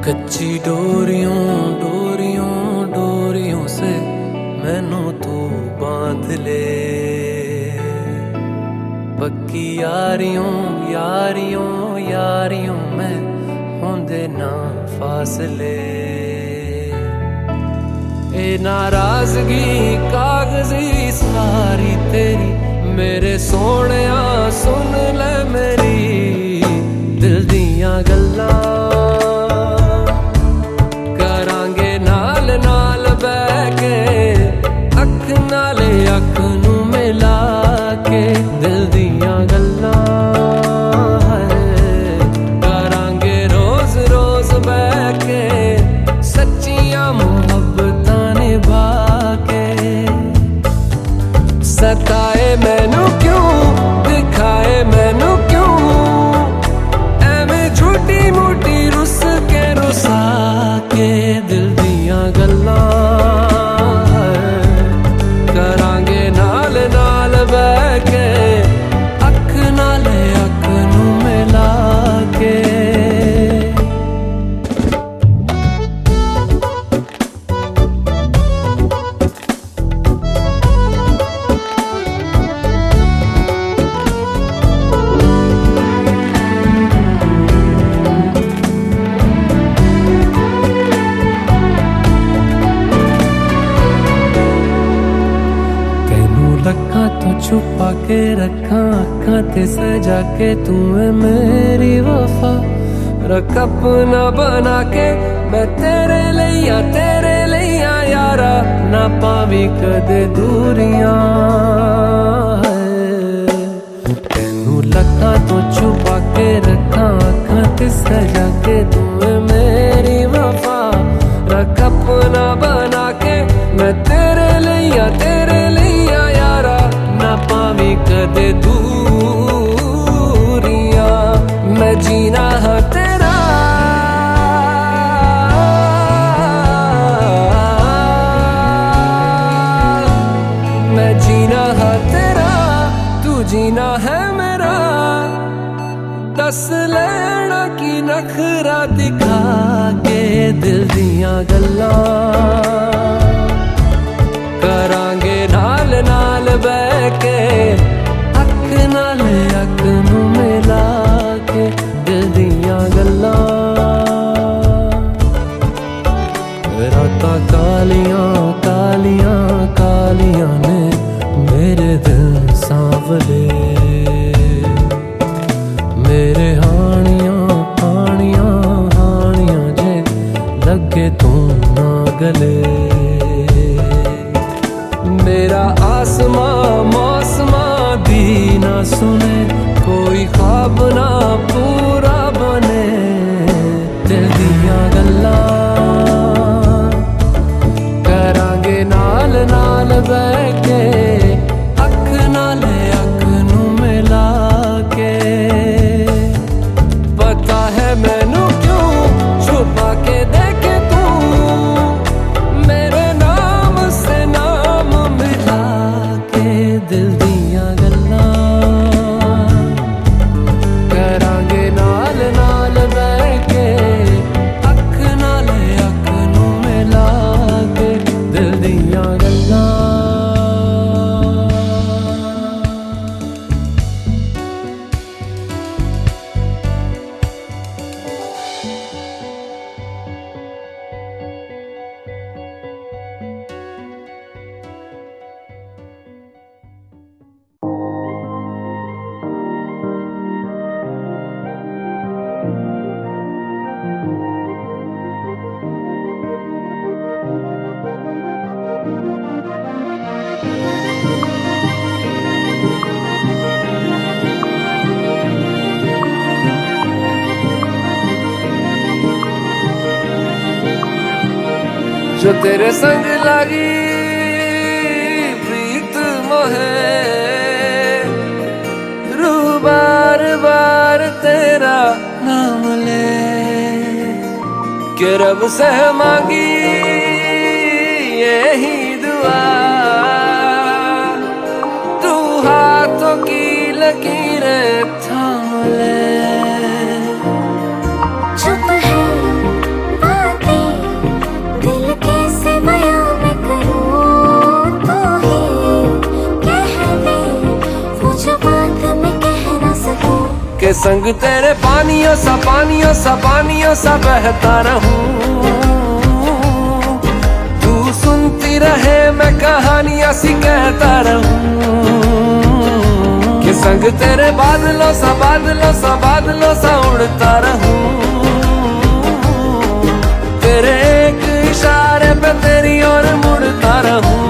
कच्ची डोरियों डोरियों डोरियों से मैनू तू बांध ले। पक्की यारियों यारियों यारियों में होंदे ना फासले। ए नाराजगी कागजी सारी तेरी मेरे सोहणिया सुन ले मेरी दिल दियां गल्लां। करांगे नाल नाल बैठ के अख नाले अख नू मिला के दिल दियां गल्लां। करांगे रोज रोज बैठ के सच्चियां मुहब्बतां निभा के। सताए मैनू क्यों दिखाए मैनू क्यों एवें झूठी मूठी रुस के रुसा के दिल दियां गल्लां। करांगे नाल नाल बैठ के अख नाले अख नू मिला के। छुपा के रखा अखा ते सजा के तू है मेरी वफा। रख अपना बना के मैं तेरे लिया यारा ना पावी कदे दूरियां। तेनू लखा तो छुपा के रखा अखा ते सजा के तू है मेरी वफा। रख अपना बना के मैं तेरे लिया यारा ना पावी कदे दूरियां। मैं जीना है तेरा मैं जीना है तेरा तू जीना है मेरा। दस लेना की नखरा दिखा के दिल दियां गल्लां। करांगे नाल नाल बैठ के अख नाल अख नू मिला के दिल दियां गल्लां। रातां कालियां कालियां कालियां ने मेरे दिल सांवले। मेरे हानियां हानियां हानियां जे लगे तू ना गले। मेरा आसमां मौसमां दी ना सुने कोई ख्वाब ना पूरा बने दिल दियां गल्लां। करांगे नाल नाल बैठ के अख नाले अख नू मिला के। पता है मैनू क्यों छुपा के देखे तू मेरे नाम से नाम मिला के दिल दियां गल्लां। करांगे नाल नाल बैठ के अख नाले अख नू मिला के दिल दियां गल्लां। जो तेरे संग लगी प्रीत मोहे रू बार बार तेरा नाम ले के रब से मांगी यही दुआ। तू हाथों की लकीरें थाम ले। चुप है के संग तेरे पानियों सा बहता रहूं। तू सुनती रहे मैं कहानियां सी कहता रहूं। के संग तेरे बादलों सा उड़ता रहूं। तेरे एक इशारे पे तेरी ओर मुड़ता रहूं।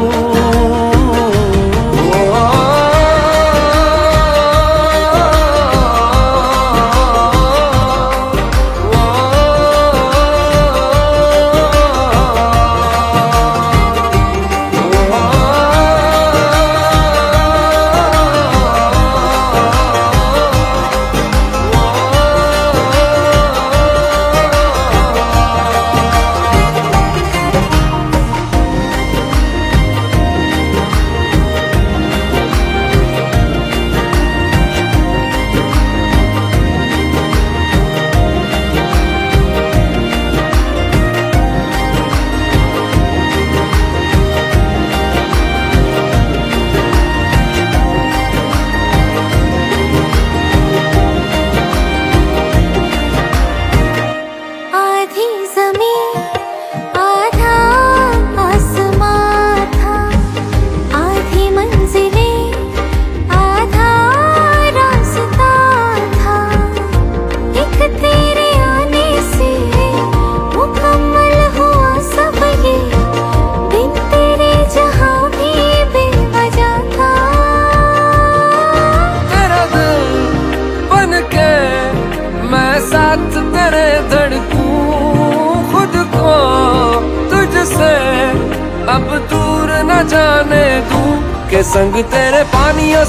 अब दूर न जाने दूं। के संग तेरे पानियों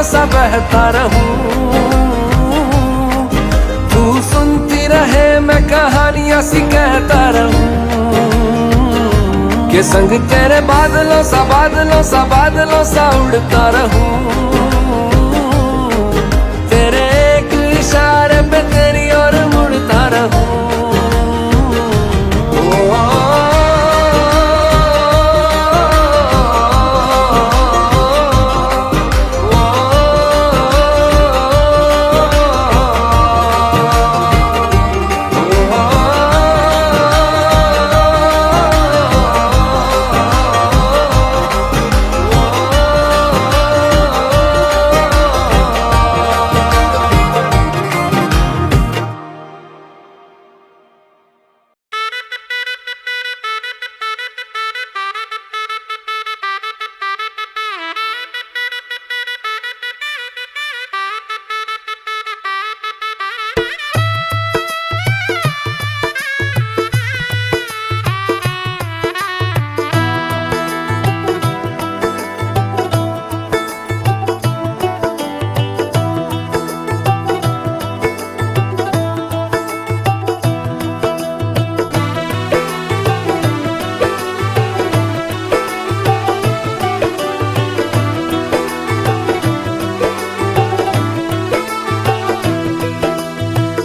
सा बहता रहूं। तू सुनती रहे मैं कहानियां सी कहता रहूं। के संग तेरे बादलों सा उड़ता रहूं। तेरे एक इशारे पे तेरी ओर मुड़ता रहूं।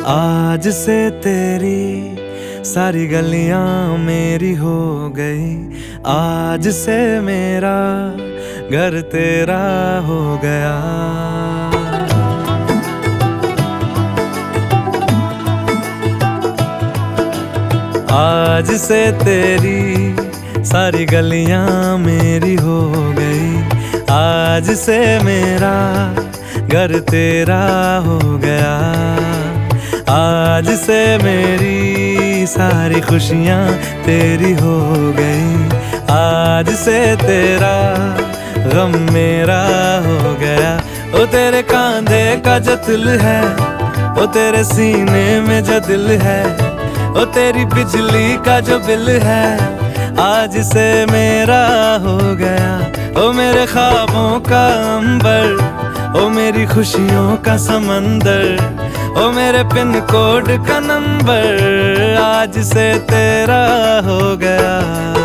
आज से तेरी सारी गलियां मेरी हो गई। आज से मेरा घर तेरा हो गया। आज से तेरी सारी गलियां मेरी हो गई। आज से मेरा घर तेरा हो गया। आज से मेरी सारी खुशियाँ तेरी हो गई। आज से तेरा गम मेरा हो गया। ओ तेरे कांधे का जो दिल है, ओ तेरे सीने में जो दिल है, ओ तेरी बिजली का जो बिल है, आज से मेरा हो गया। ओ मेरे ख्वाबों का अंबर, ओ मेरी खुशियों का समंदर, ओ मेरे पिन कोड का नंबर, आज से तेरा हो गया।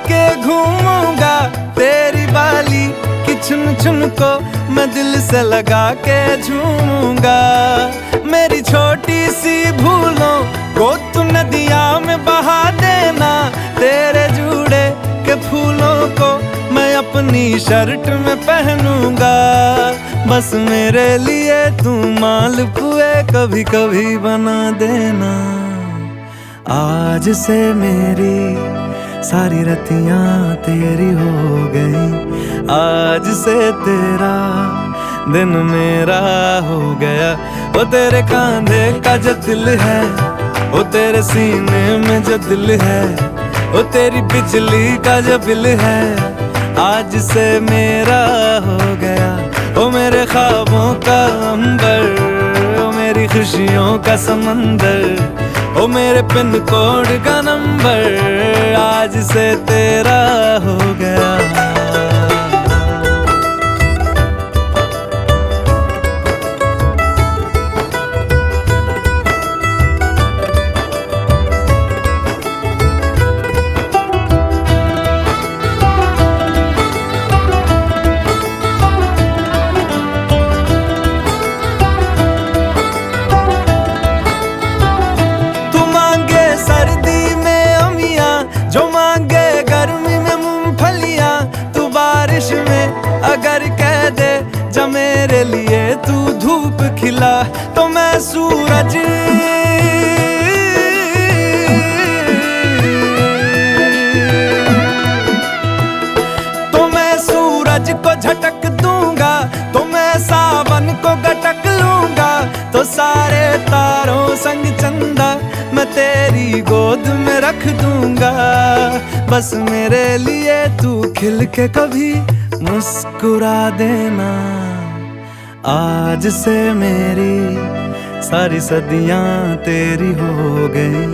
के घूमूंगा तेरी बाली कि चुन चुन को मैं दिल से लगा के झूमूंगा। मेरी छोटी सी भूलों को तू नदिया में बहा देना, तेरे जुड़े के फूलों को मैं अपनी शर्ट में पहनूंगा। बस मेरे लिए तू मालपुए कभी कभी बना देना। आज से मेरी सारी रतियां तेरी हो गई, आज से तेरा दिन मेरा हो गया। वो तेरे कांधे का जो दिल है, वो तेरे सीने में जो दिल है, वो तेरी बिजली का जो बिल है, आज से मेरा हो गया। वो मेरे ख्वाबों का अंबर, वो मेरी खुशियों का समंदर, वो मेरे पिन कोड का नंबर, आज से तेरा हो गया। अगर कह दे जा मेरे लिए तू धूप खिला, तो मैं सूरज को झटक दूंगा, तो मैं सावन को गटक लूंगा। तो सारे तारों संग चंदा मैं तेरी गोद में रख दूंगा। बस मेरे लिए तू खिल के कभी मुस्कुरा देना। आज से मेरी सारी सदियां तेरी हो गई,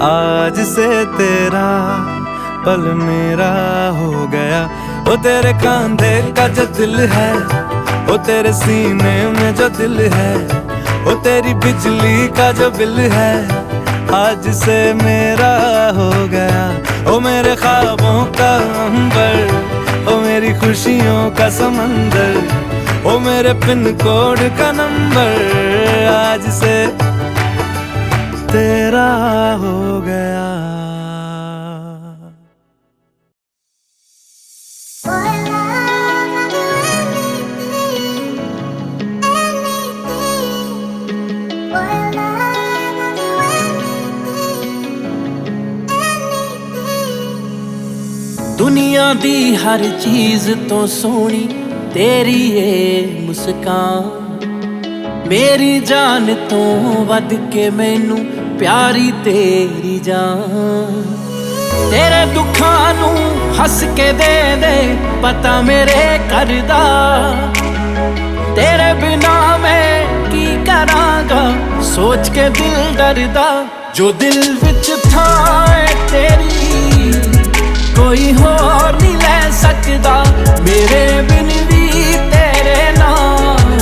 आज से तेरा पल मेरा हो गया। वो तेरे कांधे का जो दिल है, वो तेरे सीने में जो दिल है, वो तेरी बिजली का जो बिल है, आज से मेरा हो गया। ओ मेरे ख्वाबों का अंबर, ओ मेरी खुशियों का समंदर, ओ मेरे पिन कोड का नंबर, आज से तेरा हो गया। दुनिया दी हर चीज तो सोनी तेरी ये मुस्कान, मेरी जान तो वध के मैनू प्यारी तेरी जान। तेरे दुखां नू हस के दे दे पता मेरे करदा, तेरे बिना मैं की करांगा सोच के दिल डरदा। जो दिल विच था तेरी कोई होर नहीं ले सकदा, मेरे बिन भी तेरे नाम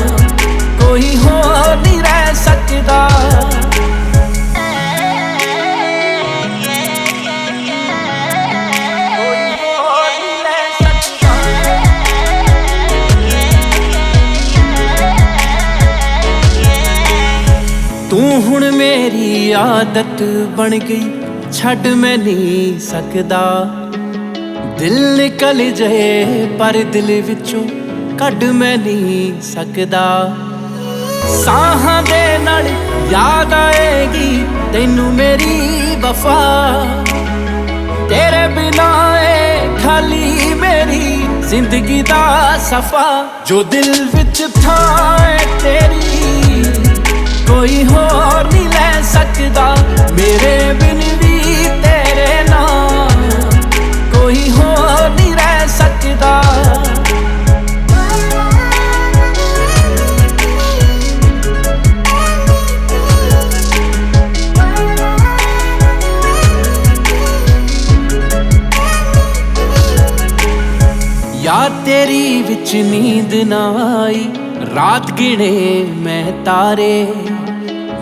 कोई होर नहीं रह सकदा। तू हुण मेरी आदत बन गई, छड़ मैं नहीं सकदा। दिल निकल जाए पर दिल विचों कढ़ मैं नहीं सकदा। साहां दे नाल याद आएगी तैनू मेरी वफा, तेरे बिना ए खाली मेरी जिंदगी दा सफा। जो दिल विच था तेरी कोई होर नहीं ले सकदा, मेरे बिन भी तेरे नाम कोई होर नहीं रह सकदा। याद तेरी विच नींद ना आई, रात गिने मैं तारे,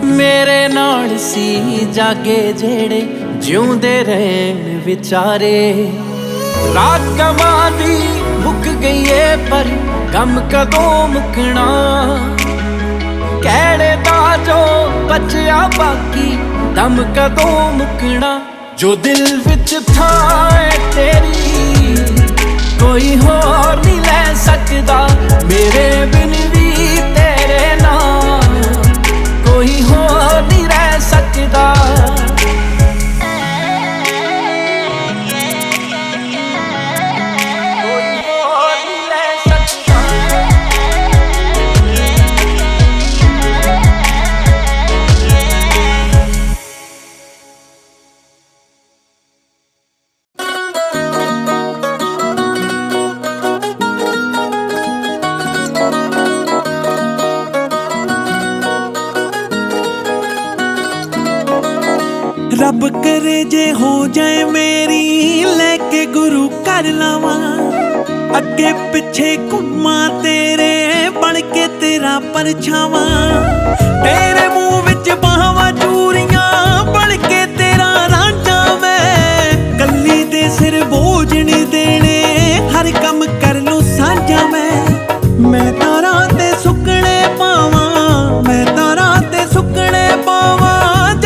मेरे नाल सी जागे जेड़े जिउंदे रहन विचारे। रात कमादी मुक गई है पर गम कदों मुकना कहने दा जो बचया बाकी दम कदों मुकना जो दिल विच था तेरी कोई होर नहीं ले सकदा मेरे बिन भी तेरे नाल कोई होर नहीं रह सकदा रब करे जे हो जाए मेरी लेके गुरु कर लावा अगे पिछे घुमा तेरे बन के तेरा परछावा तेरे मुंह विच बाहां चूरियां बन के तेरा रांझा मैं कली दे सिर बोझ नहीं देने हर कम कर लूं साझा मैं तारा ते सुकने पावां मैं तारा ते सुकने पावां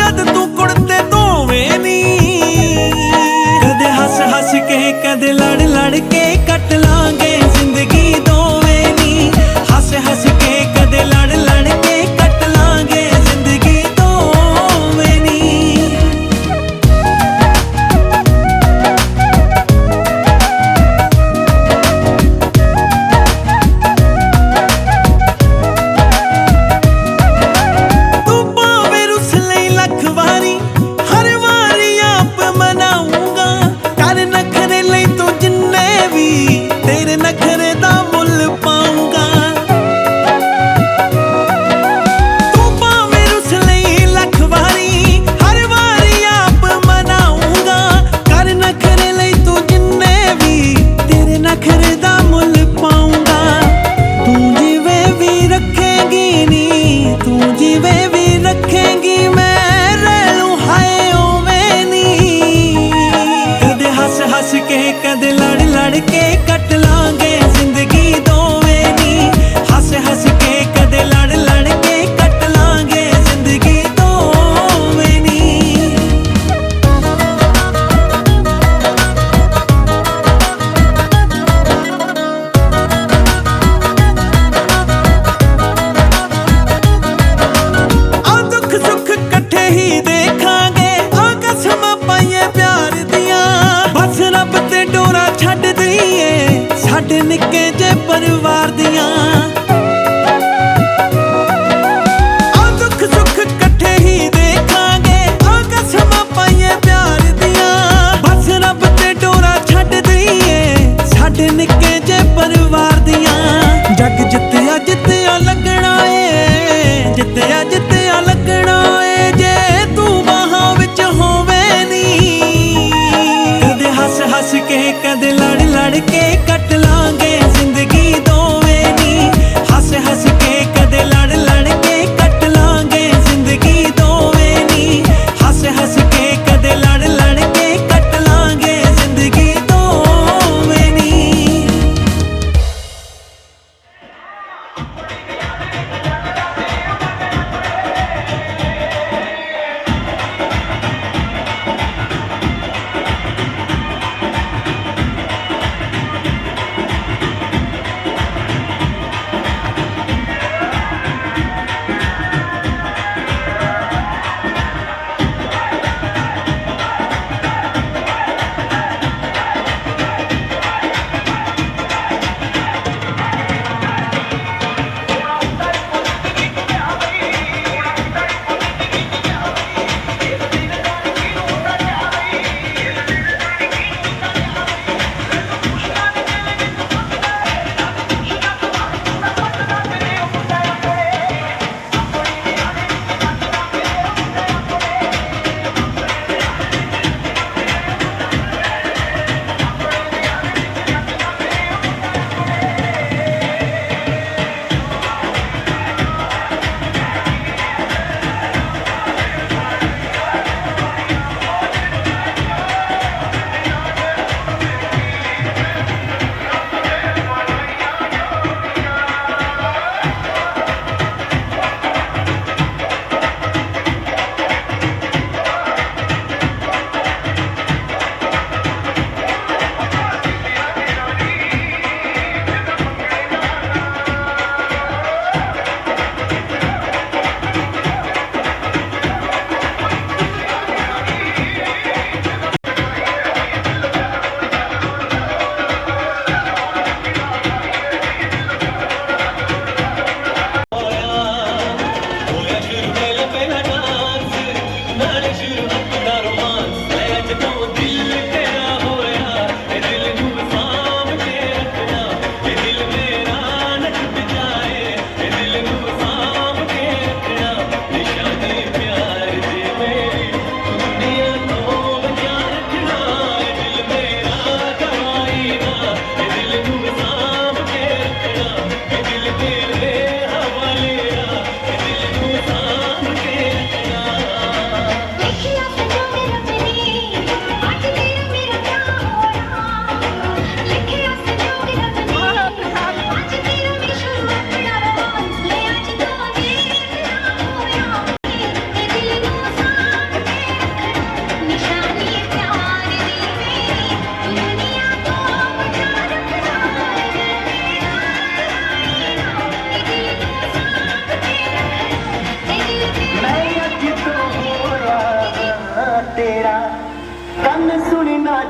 जद तू कुड़ते कदे हस हस के कदे लड़ लड़ के कट लांगे जिंदगी दोवें नी हस हस के कदे लड़ लड़ के कट लांगे जिंदगी दोवें नी तू पावे रुस लई लख वारी हर वारी आप मनाऊंगा कर नखरे लई तू जिन्ने भी तेरे नखरे दा मुल पाऊंगा तू पावे रुस लई लख वारी हर वारी आप मनाऊंगा कर नखरे लई तू जिन्ने भी तेरे नखरे दा मुल पाऊंगा तू जिवे भी रखेगी नी तू जिवे भी रखेगी मैं रह लूं हाय ओवें नी कदे हस हस के कदे लड़ लड़ के कट लांगे जिंदगी दोवें नी हस हस के कदे लड़ लड़ के कट लांगे जिंदगी दोवें नी आ दुख सुख कट्ठे ही देखांगे आ कसम पाइए प्यार दियां बस रब ते डोरा छड्ड दईए साडे निक्के जे परिवार दियां आ दुख सुख कट्ठे ही देखांगे आ कसम पाइए प्यार दियां बस रब ते डोरा छड्ड दईए साडे निक्के जे परिवार दियां जग जित्तिया जित्तिया लगना ए जित्तिया लगना ए जे तू बाहां विच होवें नी कदे हस हस के कदे लड़ लड़ के कट लांगे जिंदगी दोवें नी हस हस के कदे लड़ लड़ के कट लांगे जिंदगी दोवें नी हस हस के कदे लड़ लड़ के कट लांगे जिंदगी दोवें नी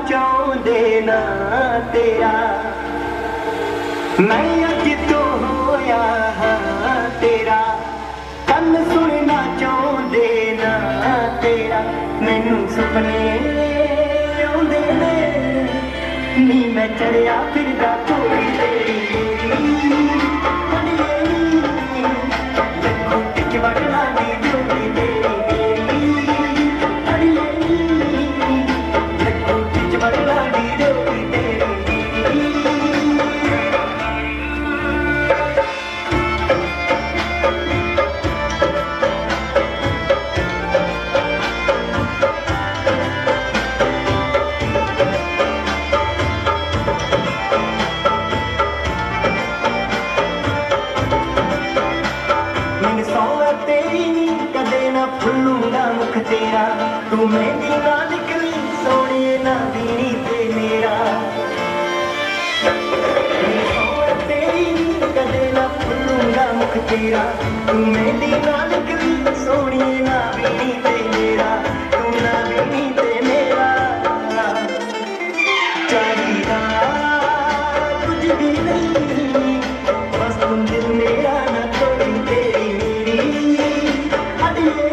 ਚਾਹੁੰਦੇ ਨਾ ਤੇਰਾ ਮੈਂ ਅੱਜ ਤੋਂ ਹੋਇਆ ਹਾਂ ਤੇਰਾ ਕੰਨ ਸੁਣਨਾ ਚਾਹੁੰਦੇ ਨਾ ਤੇਰਾ ਮੈਨੂੰ ਸੁਪਨੇ ਆਉਂਦੇ ਨੇ ਨੀ ਮੈਂ ਚੜਿਆ ਫਿਰਦਾ ਕੋਈ ਤੇਰੀ ਦੇਖੋ ਟਿਕ ਵੜਨਾ ਦੀ ਜੋੜੀ ਤੇਰੀ ਦੇਖੋ ਟਿਕ ਵੜਨਾ ਦੀ ਜੋੜੀ ਤੇਰੀ तेरा तू मेरी ना निकली सोने ना बीनी ते मेरा तेरी कदे ना भूलूंगा मुख तेरा तू मेरी ना निकली सोने ना बीनी ते मेरा तू ना बीनी ते मेरा चाहिदा कुछ भी नहीं बस तुम दिल मेरा ना तोड़ी तेरी मेरी अदिए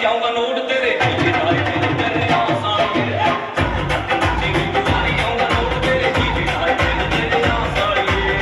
आऊंगा नोट तेरे जीजे नाल तेरे तेरे आ सालिए जिंदगी तुम्हारी आऊंगा नोट तेरे जीजे नाल तेरे तेरे आ सालिए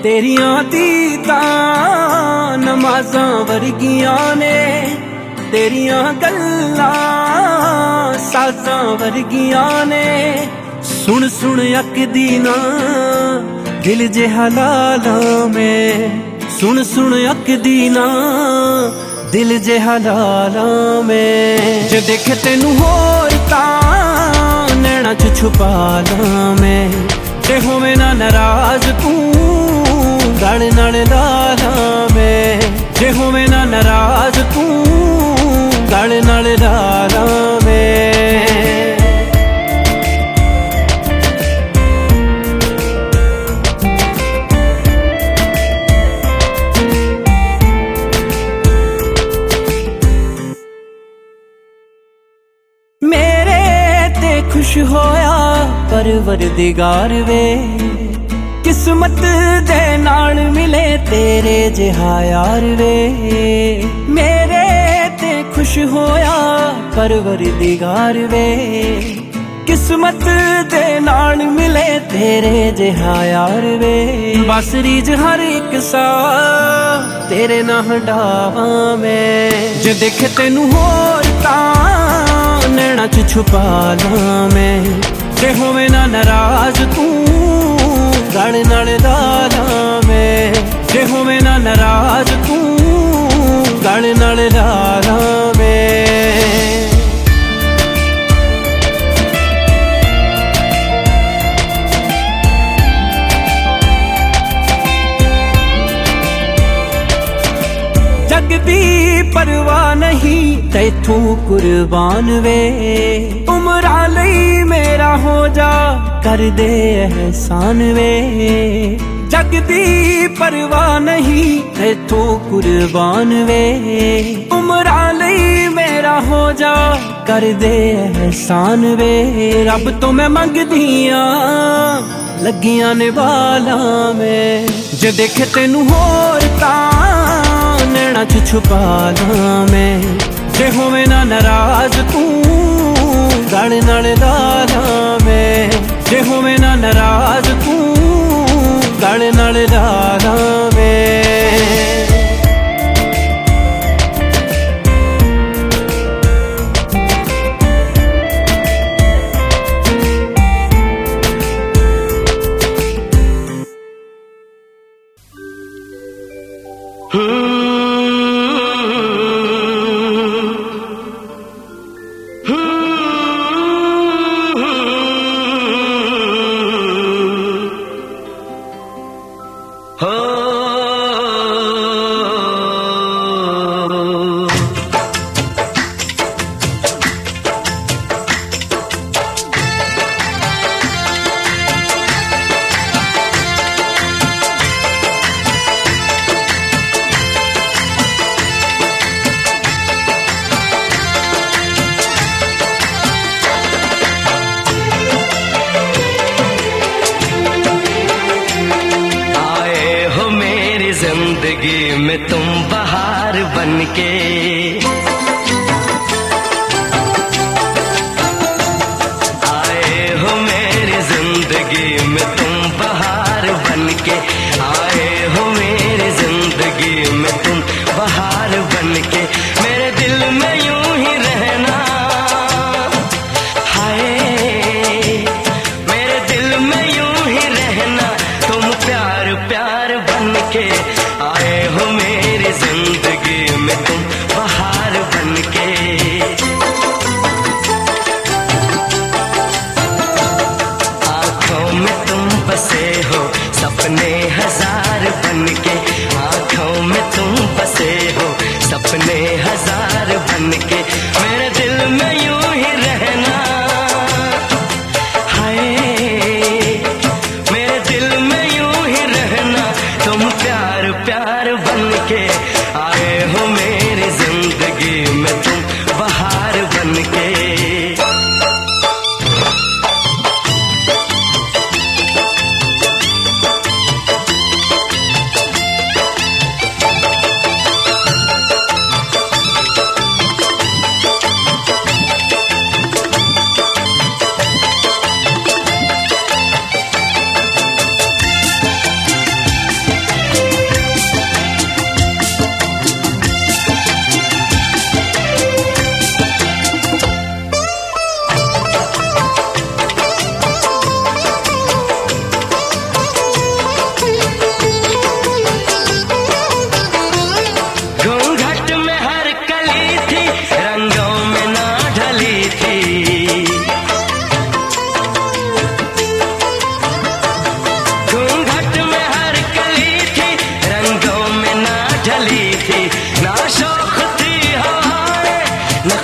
तेरियां दीदां नमाज़ां वर्गियां ने, तेरियां गल्लां साज़ां वर्गियां ने। सुन सुन अकदी ना दिल जिहा लालां में, सुन सुन अकदी ना दिल जिहा लालां में। जे देखे तेनू होर तां नैना च छुपा लां मैं, जे होवे ना नाराज तू गल नाल ला लां मैं, जे होवे ना नाराज तू गल नाल ला लां मैं। मेरे ते खुश होया परवरदिगार वे, किस्मत दे नाल मिले तेरे जिहा यार वे। मेरे ते खुश होया परवरदिगार वे, किस्मत दे नाल मिले तेरे जिहा यार वे। बस रीज हर एक सा तेरे ना हटावां मैं, जे देखे तेनू होर तां नैना च छुपा लां मैं, जे होवे ना नाराज तू गल नाल ला लां मैं, जे होवे ना नाराज तू गल नाल ला लां मैं। जग दी परवाह नहीं तैथू कुर्बान वे, उमरा लई मेरा हो जा कर दे एहसान वे। जग दी परवाह नहीं तैथू कुर्बान वे, उमरा लई मेरा हो जा कर दे एहसान वे। रब तो मैं मंगदियां लगियां ने वाला में, जे देखे तेनू होर तां नैना च छुपा लां मैं, जे होवे ना नाराज तू गल नाल ला लां मैं, जे होवे ना नाराज तू गल नाल ला लां मैं। जिंदगी में तुम बहार बनके, आए हो मेरी जिंदगी में तुम बहार बनके, आए हो मेरी जिंदगी में तुम बहार बनके। मेरे दिल में यूं ही रहना, हाय मेरे दिल में यूं ही रहना, तुम प्यार प्यार बनके, आए हो मेरी जिंदगी में तुम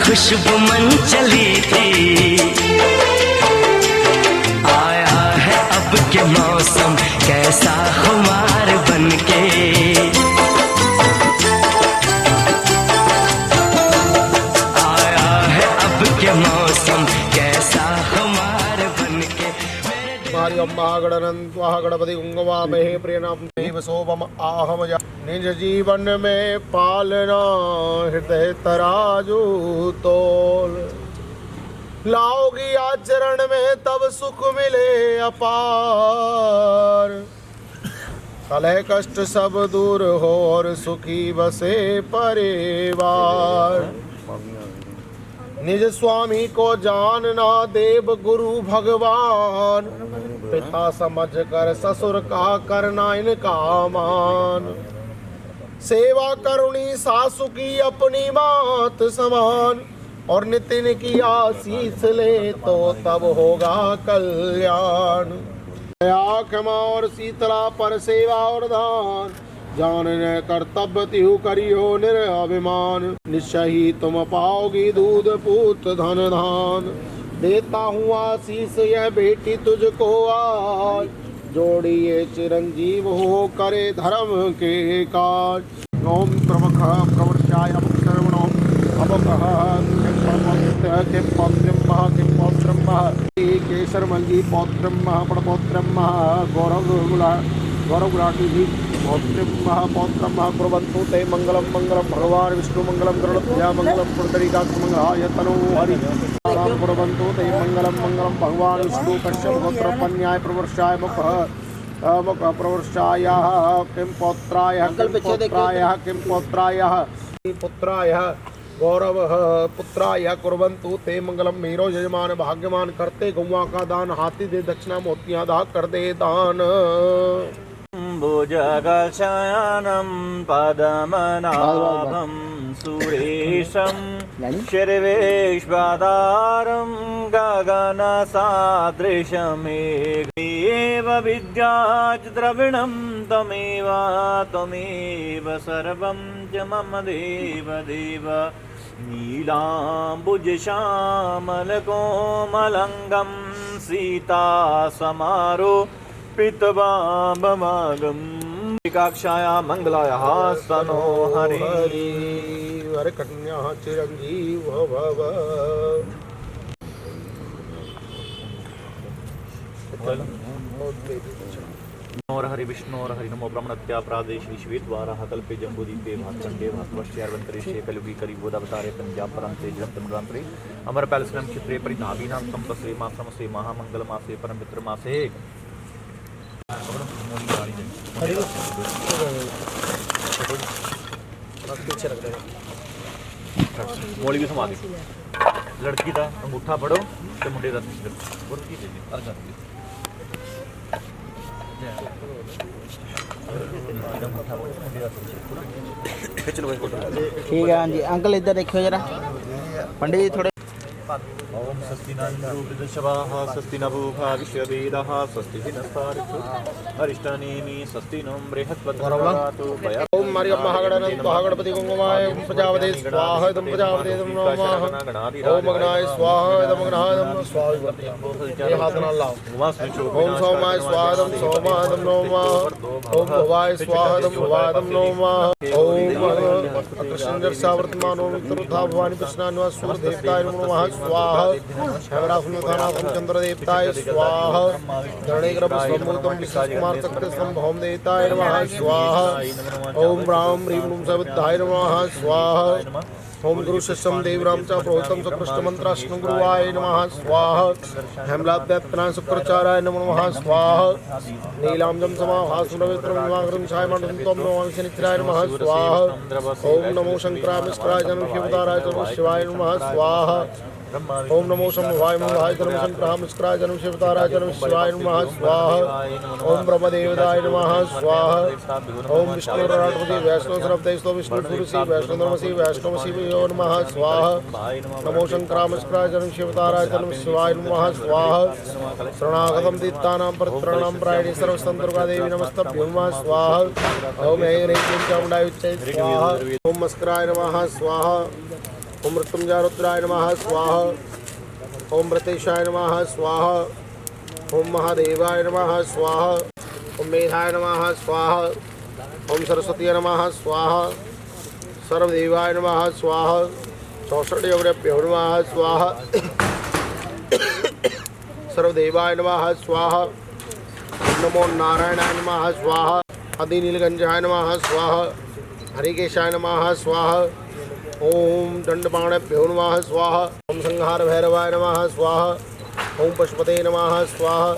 खुशबू मन चली थी। आया है अब के मौसम कैसा खुमार बनके, आया है अब के मौसम कैसा खुमार बनके। मारी अम्मा गणनन्त्वा गणपति गुंगवामहे प्रियनाम देव शोभम आहमजा। निज जीवन में पालना हृदय तराजू तोल, लाओगी आचरण में तब सुख मिले अपार। कलह कष्ट सब दूर हो और सुखी बसे परिवार। निज स्वामी को जानना देव गुरु भगवान, पिता समझ कर ससुर का करना इनका मान। सेवा करुणी सासु की अपनी मात समान, और नितिन की आशीष ले तो तब होगा कल्याण। दया क्षमा और शीतला पर सेवा और दान, जानने कर्तव्य तिहु करियो निरअभिमान। निश्चय ही तुम पाओगी दूध पूत धन धान, देता हूँ आशीष यह बेटी तुझको आज। जोड़िए चिरंजीव हो करे धर्म के काज। ओम प्रमुख प्रवर्षाय अमुक्षर्वणो अवग्रह किं पौत्रम केशरमल्ली पौत्रम पड़पौत्रम गौरवराटी पौत्रम पौत्रम कुर्वन्तु ते मंगलम मंगलम भगवान विष्णु मंगलम गरुड़ध्वजा मंगलम पुंडरीकाक्ष मंगलाय तनो हरि कुर्वन्तु ते मंगलम मंगलम भगवान विष्णु कश्यप गोत्र पन्याय प्रवर्षाय मुख प्रवर्षाय किं पौत्राय किं पुत्राय गौरव पुत्राय कुर्वन्तु ते मंगलम। मेरो यजमान भाग्यमान करते गौवा का दान, हाथी दे दक्षिणा मोतियां दा कर दे दान। भुजगशयनं पद्मनाभं सुरेशं शर्वेश्वरं गगनसदृशमेघमेव विद्याच द्रविणं त्वमेव सर्वं च मम देव देव। नीलाम्बुजश्यामलकोमलङ्गं सीतासमारोपितवाममागं काक्षाया मंगलायाः स्तनो हरि हरे कन्या चिरंजीव भव। और हरि विष्णु और हरि नमो ब्रह्मणत्या प्रादेश विश्वेद्वारा कल्पे जम्बूदीपे भास्कंडे भास्वर्ष्यावंतरिष्ये कलियुगी कलियुगोदावतारे पंजाब परम तेजवंतमग्रांतरे अमर पैलसनम क्षेत्रे परिधावीनां संपस्से मासमसे महामंगलमासे परम पितृमासे। मोली भी समाधि लड़की का अंगूठा फड़ो तो मुंडे का ठीक है। हाँ जी अंकल इधर देखियो जरा, पंडित जी थोड़े। ओम स्वस्ति न इंद्रो वृद्धश्रवाः स्वस्ति न पूषा विश्ववेदाः स्वस्ति नस्तारिषु अरिष्टानेमि स्वस्ति नो बृहस्पतिर्दधातु। ओम मारी अम्मा गणनन्त्वा गणपति गुंगवाय प्रजापते स्वाहा इदं प्रजापते नमः। ओम गणाय स्वाहा इदं गणाय नमः स्वाहा। ये हाथ ना लाओ। ओम सोमाय स्वाहा इदं सोमाय नमः। ओम भवाय स्वाहा इदं भवाय नमः। ओम कृष्णेन्द्र सावर्तमान ओम उत्तरोत्था भवानी कृष्णान्वा सूर्य देवताय नमः स्वाहा। हेमरासुनथानाथं चंद्र देवताय स्वाहा। धरणीग्रभ स्वमूर्तं विष्णुकुमार चक्र संभवं देवताय नमः स्वाहा। ओम राम ह्रीं नूं सविताय नमः स्वाहा। ओम गुरु शिष्यम देवराम च प्रोहितम सुकृष्ट मंत्राष्ण गुरुवाय नमः स्वाहा। हेमलाद्यत्नाय शुक्राचार्याय नमः स्वाहा। नीलांजम समाभासुरविक्रमवाग्रं छायमण्डलं त्वं नमामि शनिचराय नमः स्वाहा। ओम नमो शंकराय मिश्राय जन्म शिवदाराय जन्म शिवाय नमः स्वाहा। ओम नमो शंभवाय मंगलाय जन्म शंकराय मिश्राय जन्म शिवदाराय जन्म शिवाय नमः स्वाहा। ओम ब्रह्मदेवदाय नमः स्वाहा। ओम विष्णुराटपति वैष्णव सरवदेशो विष्णु पुरुषी वैष्णवधर्मसी वैष्णवसी नमः स्वाहा। नमो शंकराय मिश्राय जन्म शिवदाराय जन्म शिवाय नमः स्वाहा। शरणागतं तीर्थानां परित्राणां प्रायणे सर्वस्तंत्रुका देवी नमस्तभ्यो नमः स्वाहा। ओम ऐं ह्रीं क्लीं चामुण्डाय उच्चै स्वाहा। ओम मस्कराय नमः स्वाहा। ओम मृत्युंजय रुद्राय नमः स्वाहा। ओम मृतेशाय नमः स्वाहा। ओम महादेवाय नमः स्वाहा। ओम मेधाय नमः स्वाहा। ओम सरस्वती नमः स्वाहा। सर्वदेवाय नमः स्वाहा। 64 योगभ्यो नमः स्वाहा। सर्वदेवाय नमः स्वाहा। नमो नारायणाय नमः स्वाहा। आदि नीलगंजाय नमः स्वाहा। हरिकेशाय नमः स्वाहा। ओम दंडपाणभ्यो नमः स्वाहा। ओम संहार भैरवाय नमः स्वाहा। ओम पशुपते नमः स्वाहा।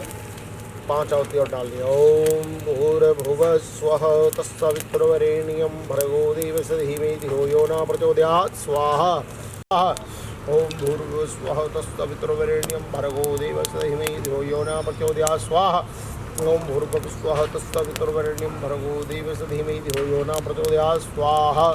5 आहुति और डाल दिया। ओम भूर्भुवः स्वः तत्सवितुर्वरेण्यं भर्गो देवस्य धीमहि धियो यो न प्रचोदयात् स्वाहा। ओम भूर्भुवः स्वः तत्सवितुर्वरेण्यं भर्गो देवस्य धीमहि धियो यो न प्रचोदयात् स्वाहा। ओम भूर्भुवः स्वः तत्सवितुर्वरेण्यं भर्गो देवस्य धीमहि धियो यो न प्रचोदयात् स्वाहा।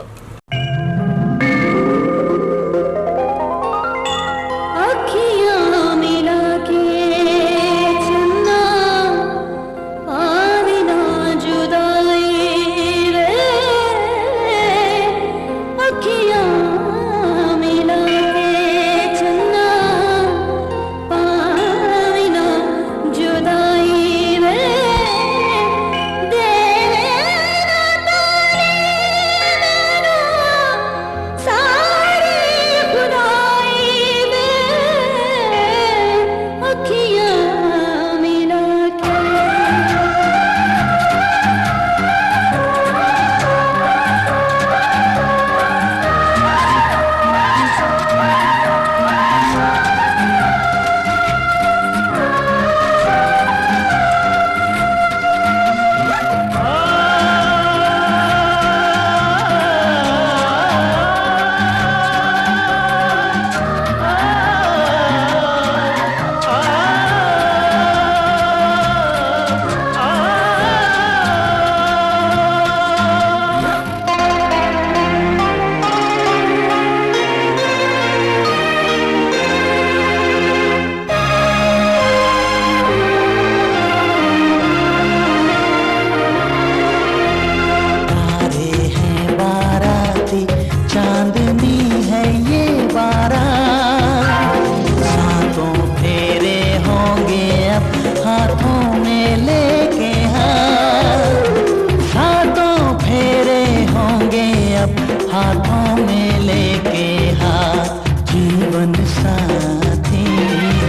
हाथों में लेके हाथ जीवन साथी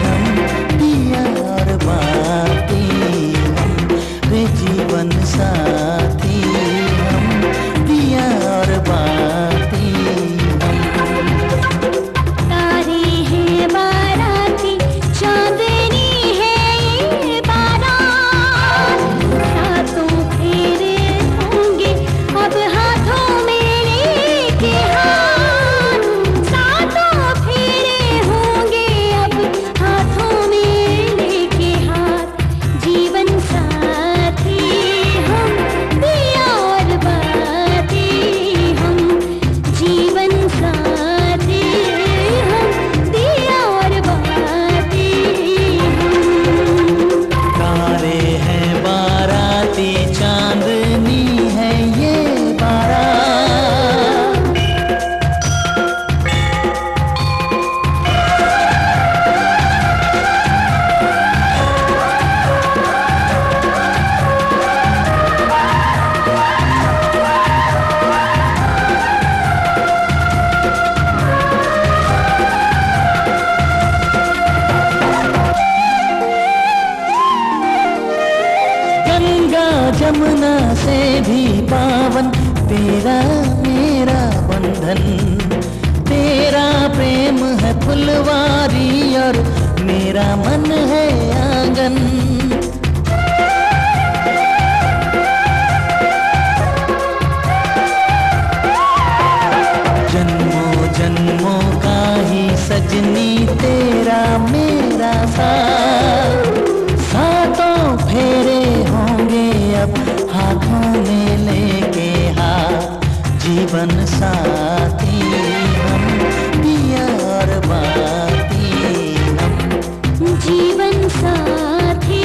हम पिया और बाती हम रे जीवन साथी हम पिया और बाती तारे हैं बाराती चांदनी है ये बारात सातों फेरे होंगे अब हाथों में जमुना से भी पावन तेरा मेरा बंधन तेरा प्रेम है फुलवारी और मेरा मन है आंगन जन्मों जन्मों का ही सजनी तेरा मेरा साथ सातों फेरे होंगे अब हाथों में लेके हाथ जीवन साथी हम पिया और बाती हम जीवन साथी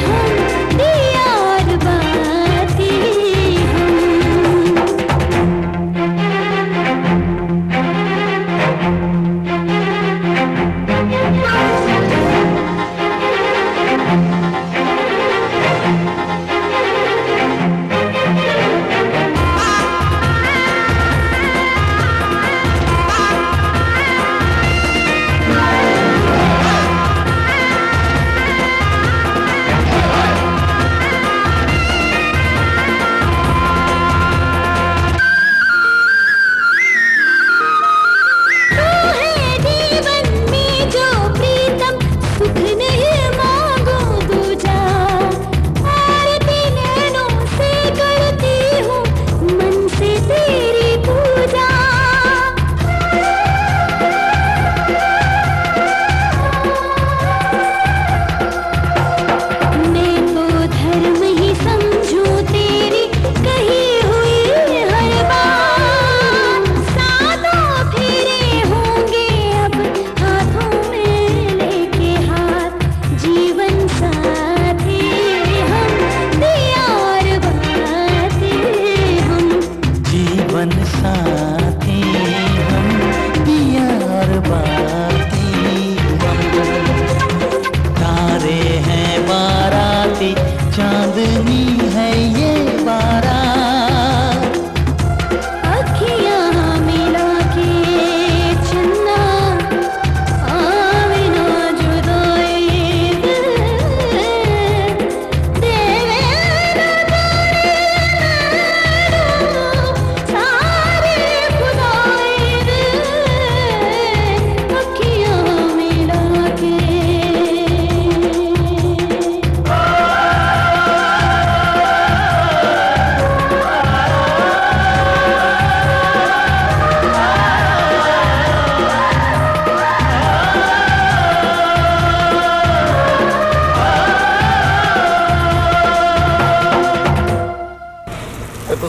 हम पिया और बाती हम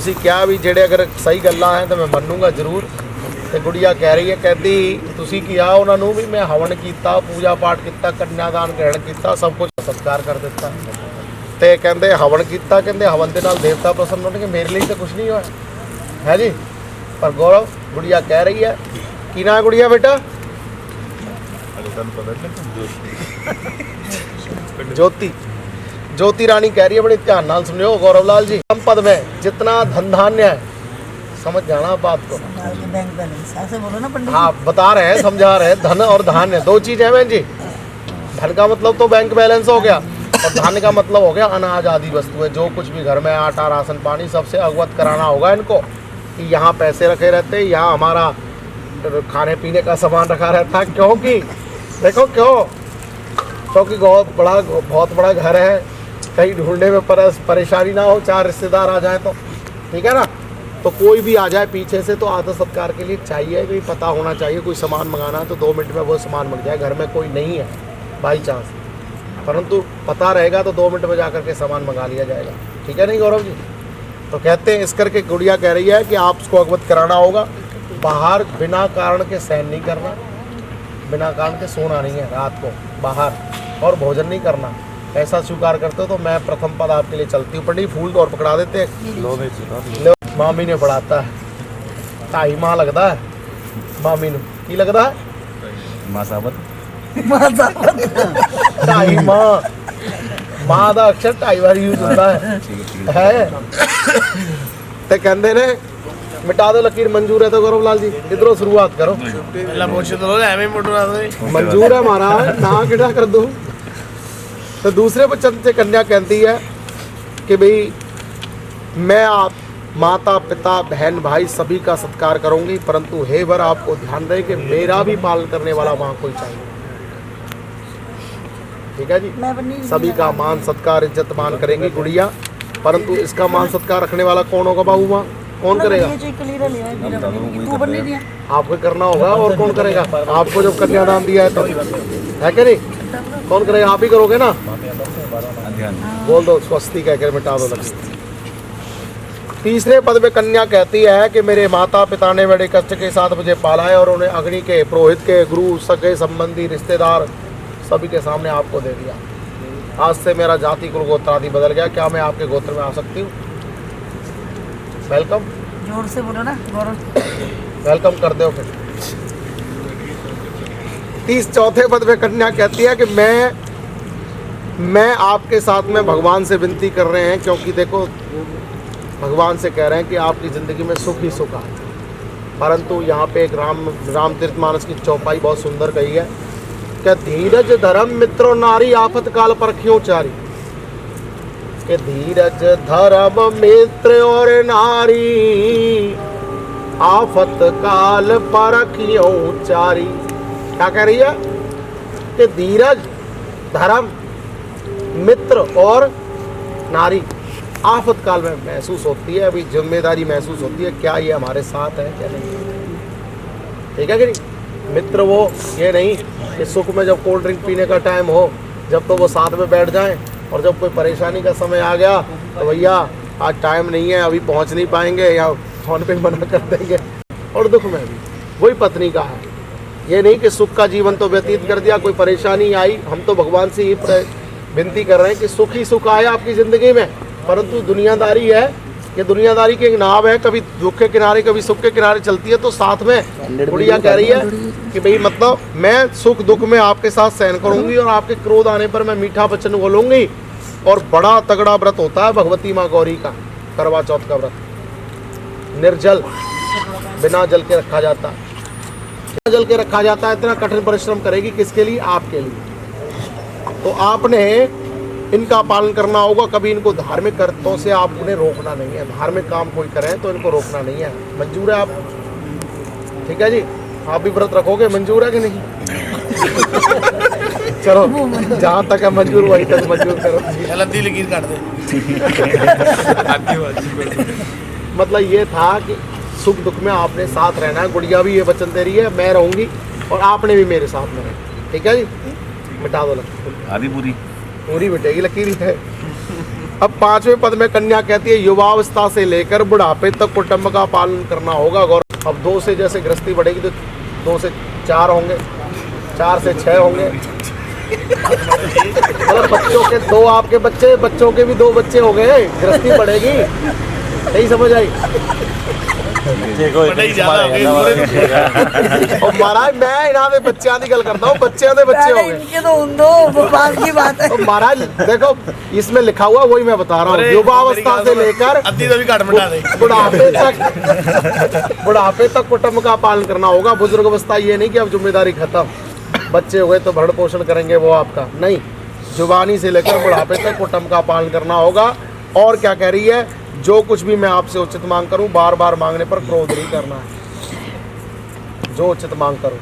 ਤੁਸੀਂ ਕਿਹਾ ਵੀ ਜਿਹੜੇ ਅਗਰ ਸਹੀ ਗੱਲਾਂ ਹੈ ਤਾਂ ਮੈਂ ਮੰਨੂਗਾ ਜ਼ਰੂਰ। ਤੇ ਗੁੜੀਆ ਕਹਿ ਰਹੀ ਹੈ, ਕਹਿੰਦੀ ਤੁਸੀਂ ਕਿਹਾ ਉਹਨਾਂ ਨੂੰ ਵੀ ਮੈਂ ਹਵਨ ਕੀਤਾ, ਪੂਜਾ ਪਾਠ ਕੀਤਾ, ਕੰਨਿਆਦਾਨ ਗ੍ਰਹਿਣ ਕੀਤਾ, ਸਭ ਕੁਝ ਸਤਿਕਾਰ ਕਰ ਦਿੱਤਾ। ਤੇ ਕਹਿੰਦੇ ਹਵਨ ਕੀਤਾ, ਕਹਿੰਦੇ ਹਵਨ ਦੇ ਨਾਲ ਦੇਵਤਾ ਪ੍ਰਸੰਨ ਹੋਣਗੇ, ਮੇਰੇ ਲਈ ਤਾਂ ਕੁਝ ਨਹੀਂ ਹੋਇਆ ਹੈ ਜੀ। ਪਰ ਗੌਰਵ ਗੁੜੀਆ ਕਹਿ ਰਹੀ ਹੈ, ਕੀ ਨਾਮ ਹੈ ਗੁੜੀਆ ਬੇਟਾ? ज्योति ज्योति रानी कह रही है, बड़े ध्यान नाल सुनियो गौरव लाल जी, संपद में जितना धन धान्य है, समझ जाना बात को। बैंक बैलेंस ऐसे बोलो ना पंडित। हाँ बता रहे हैं, समझा रहे हैं। धन और धान्य दो चीज है बहन जी। धन का मतलब तो बैंक बैलेंस हो गया और धान्य का मतलब हो गया अनाज आदि वस्तुएं, जो कुछ भी घर में आटा राशन पानी, सबसे अवगत कराना होगा इनको कि यहाँ पैसे रखे रहते, यहाँ हमारा खाने पीने का सामान रखा रहता है। क्योंकि देखो क्योंकि बहुत बड़ा घर है, कहीं ढूंढने में परेशानी ना हो, 4 रिश्तेदार आ जाए तो ठीक है ना। तो कोई भी आ जाए पीछे से तो आदर सत्कार के लिए चाहिए कि पता होना चाहिए। कोई सामान मंगाना है तो 2 मिनट में वो सामान मंग जाए, घर में कोई नहीं है बाई चांस, परंतु पता रहेगा तो 2 मिनट में जा करके सामान मंगा लिया जाएगा। ठीक है नहीं गौरव जी? तो कहते हैं इस करके गुड़िया कह रही है कि आप उसको अवगत कराना होगा। बाहर बिना कारण के सहन नहीं करना, बिना कारण के सोना नहीं है रात को बाहर, और भोजन नहीं करना। ऐसा स्वीकार करते हो तो मैं प्रथम पद आपके लिए चलती हूँ। पंडित फूल और पकड़ा देते हैं। मामी ने पढ़ाता है, 2.5 माह लगता है मामी ने, की लगता है? मासावत 2.5 माह, माँ का अक्षर 2.5 बार यूज होता है। ते कहते ने मिटा दो लकीर, मंजूर है तो गौरव लाल जी इधरों शुरुआत करो। मंजूर है महाराज, ना किड़ा कर दो। तो दूसरे बच्चन से कन्या कहती है कि भाई मैं आप माता पिता बहन भाई सभी का सत्कार करूंगी, परंतु हे वर आपको ध्यान रहे कि मेरा भी पालन करने वाला वहाँ कोई चाहिए। ठीक है जी, सभी का मान सत्कार इज्जत मान करेंगी गुड़िया, परंतु इसका मान सत्कार रखने वाला कौन होगा बाबू? माँ कौन करेगा? आपको करना होगा, और कौन करेगा? आपको जब कन्यादान दिया है तो है कि नहीं? कौन करेगा? आप ही करोगे ना। बोल दो स्वस्ति कहकर मिटा दो लक्ष्मी। तीसरे पद में कन्या कहती है कि मेरे माता पिता ने बड़े कष्ट के साथ मुझे पाला है और उन्हें अग्नि के, पुरोहित के, गुरु, सगे संबंधी, रिश्तेदार सभी के सामने आपको दे दिया। आज से मेरा जाति कुल गोत्र आदि बदल गया, क्या मैं आपके गोत्र में आ सकती हूँ? वेलकम, जोर से बोलो ना गौरव। वेलकम कर दो फिर। 34 पद में कन्या कहती है कि मैं आपके साथ में भगवान से विनती कर रहे हैं, क्योंकि देखो भगवान से कह रहे हैं कि आपकी ज़िंदगी में सुख ही सुख आए। परंतु यहाँ पे एक रामचरितमानस की चौपाई बहुत सुंदर कही है कि धीरज धर्म मित्र नारी आफत काल परखियों चारी। कि धीरज धर्म मित्र और नारी आफत काल परखियों चारी। क्या कह रही है? कि धीरज धर्म मित्र और नारी आफत काल में महसूस होती है, अभी जिम्मेदारी महसूस होती है, क्या ये हमारे साथ है क्या नहीं। ठीक है कि नहीं? मित्र वो ये नहीं कि सुख में जब कोल्ड ड्रिंक पीने का टाइम हो जब तो वो साथ में बैठ जाएं, और जब कोई परेशानी का समय आ गया तो भैया आज टाइम नहीं है, अभी पहुंच नहीं पाएंगे, या फोन पे मना कर देंगे। और दुख में भी वही पत्नी का है, ये नहीं कि सुख का जीवन तो व्यतीत कर दिया, कोई परेशानी आई, हम तो भगवान से ही विनती कर रहे हैं कि सुख ही सुख आए आपकी ज़िंदगी में। परंतु दुनियादारी है, ये दुनियादारी की एक नाव है, कभी दुख के किनारे कभी सुख के किनारे चलती है। तो साथ में गुड़िया कह रही है कि भाई मतलब मैं सुख दुख में आपके साथ सहन करूंगी, और आपके क्रोध आने पर मैं मीठा वचन बोलूंगी। और बड़ा तगड़ा व्रत होता है भगवती माँ गौरी का, करवा चौथ का व्रत, निर्जल, बिना जल के रखा जाता है, बिना जल के रखा जाता है। इतना कठिन परिश्रम करेगी किसके लिए? आपके लिए। तो आपने इनका पालन करना होगा। कभी इनको धार्मिक कर्तों से आप उन्हें रोकना नहीं है। धार्मिक काम कोई करें तो इनको रोकना नहीं है। मंजूर है आप? ठीक है जी, आप भी व्रत रखोगे? मंजूर है कि नहीं? चलो जहाँ तक है मंजूर वहीं तक मंजूर करो। लकीर काट दे। मतलब ये था कि सुख दुख में आपने साथ रहना है। गुड़िया भी ये वचन दे रही है, मैं रहूंगी और आपने भी मेरे साथ में रहना। ठीक है जी, मिटा दो लकीर। आधी पूरी पूरी मिटेगी लकीर है। अब 5वें पद में कन्या कहती है युवावस्था से लेकर बुढ़ापे तक कुटुंब का पालन करना होगा गौरव। अब 2 से जैसे गृहस्थी बढ़ेगी तो 2 से 4 होंगे, 4 से 6 होंगे, मतलब बच्चों के 2 आपके बच्चे, बच्चों के भी 2 बच्चे हो गए, गृहस्थी बढ़ेगी। नहीं समझ आई? और महाराज मैं इन्होंने बच्चों की गल करता हूँ, बच्चों के बच्चे हो गए इनके तो उन दो वो बात की बात है। तो महाराज देखो इसमें लिखा हुआ वही मैं बता रहा हूँ, युवावस्था से लेकर बुढ़ापे तक कुटुंब का पालन करना होगा। बुजुर्ग अवस्था ये नहीं कि अब जिम्मेदारी खत्म, बच्चे हो गए तो भरण पोषण करेंगे वो आपका, नहीं, जुबानी से लेकर बुढ़ापे तक कुटुंब का पालन करना होगा। और क्या कह रही है, जो कुछ भी मैं आपसे उचित मांग करूं बार बार मांगने पर क्रोध नहीं करना है। जो उचित मांग करूं,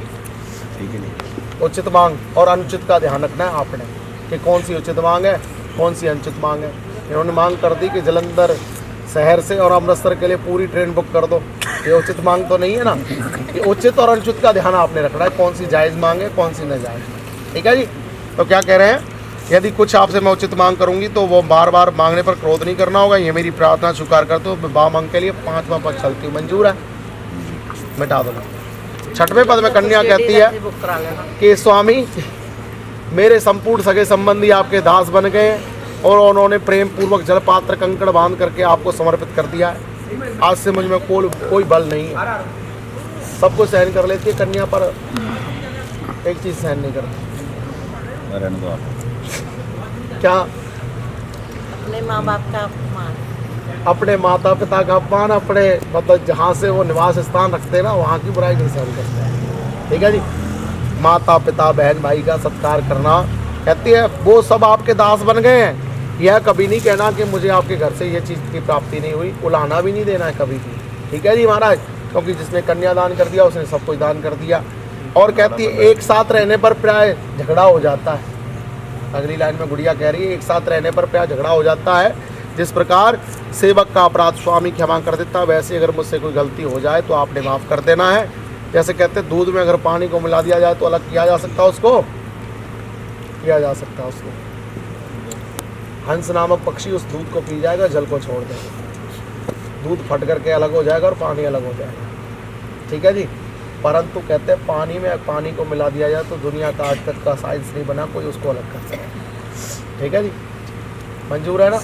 उचित मांग और अनुचित का ध्यान रखना है आपने कि कौन सी उचित मांग है, कौन सी अनुचित मांग है। इन्होंने मांग कर दी कि जलंधर शहर से और अमृतसर के लिए पूरी ट्रेन बुक कर दो, ये उचित मांग तो नहीं है ना। ये उचित और अनुचित का ध्यान आपने रखना है, कौन सी जायज़ मांग है, कौन सी नाजायज़। ठीक है जी। तो क्या कह रहे हैं, यदि कुछ आपसे मैं उचित मांग करूंगी तो वो बार बार मांगने पर क्रोध नहीं करना होगा। ये मेरी प्रार्थना स्वीकार करते हो, विवाह मांग के लिए 5वां पद चलती हूँ, मंजूर है, मिटा दो। 6वें पद में कन्या कहती है कि स्वामी मेरे संपूर्ण सगे संबंधी आपके दास बन गए और उन्होंने प्रेम पूर्वक जलपात्र कंकड़ बांध करके आपको समर्पित कर दिया है। आज से मुझ में कोई बल नहीं है। सब कुछ सहन कर लेती है कन्या, पर एक चीज़ सहन नहीं करती। क्या? अपने माँ बाप का अपमान, अपने माता पिता का अपमान, अपने मतलब जहाँ से वो निवास स्थान रखते हैं ना वहाँ की बुराई नहीं सहन करते हैं। ठीक है जी। माता पिता बहन भाई का सत्कार करना, कहती है वो सब आपके दास बन गए हैं। यह कभी नहीं कहना कि मुझे आपके घर से ये चीज़ की प्राप्ति नहीं हुई, उलाना भी नहीं देना है कभी भी। ठीक है जी महाराज, क्योंकि जिसने कन्या दान कर दिया उसने सब कुछ दान कर दिया। और कहती है एक साथ रहने पर प्राय झगड़ा हो जाता है। अगली लाइन में गुड़िया कह रही है एक साथ रहने पर प्राय झगड़ा हो जाता है। जिस प्रकार सेवक का अपराध स्वामी क्षमा कर देता, वैसे अगर मुझसे कोई गलती हो जाए तो आपने माफ़ कर देना है। जैसे कहते हैं दूध में अगर पानी को मिला दिया जाए तो अलग किया जा सकता, उसको किया जा सकता उसको। हंस नामक पक्षी उस दूध को पी जाएगा, जल को छोड़ देगा, दूध फट करके अलग हो जाएगा और पानी अलग हो जाएगा। ठीक है जी। परंतु कहते हैं पानी में पानी को मिला दिया जाए तो दुनिया का आज तक का साइंस नहीं बना कोई उसको अलग कर सके। ठीक है जी, मंजूर है ना।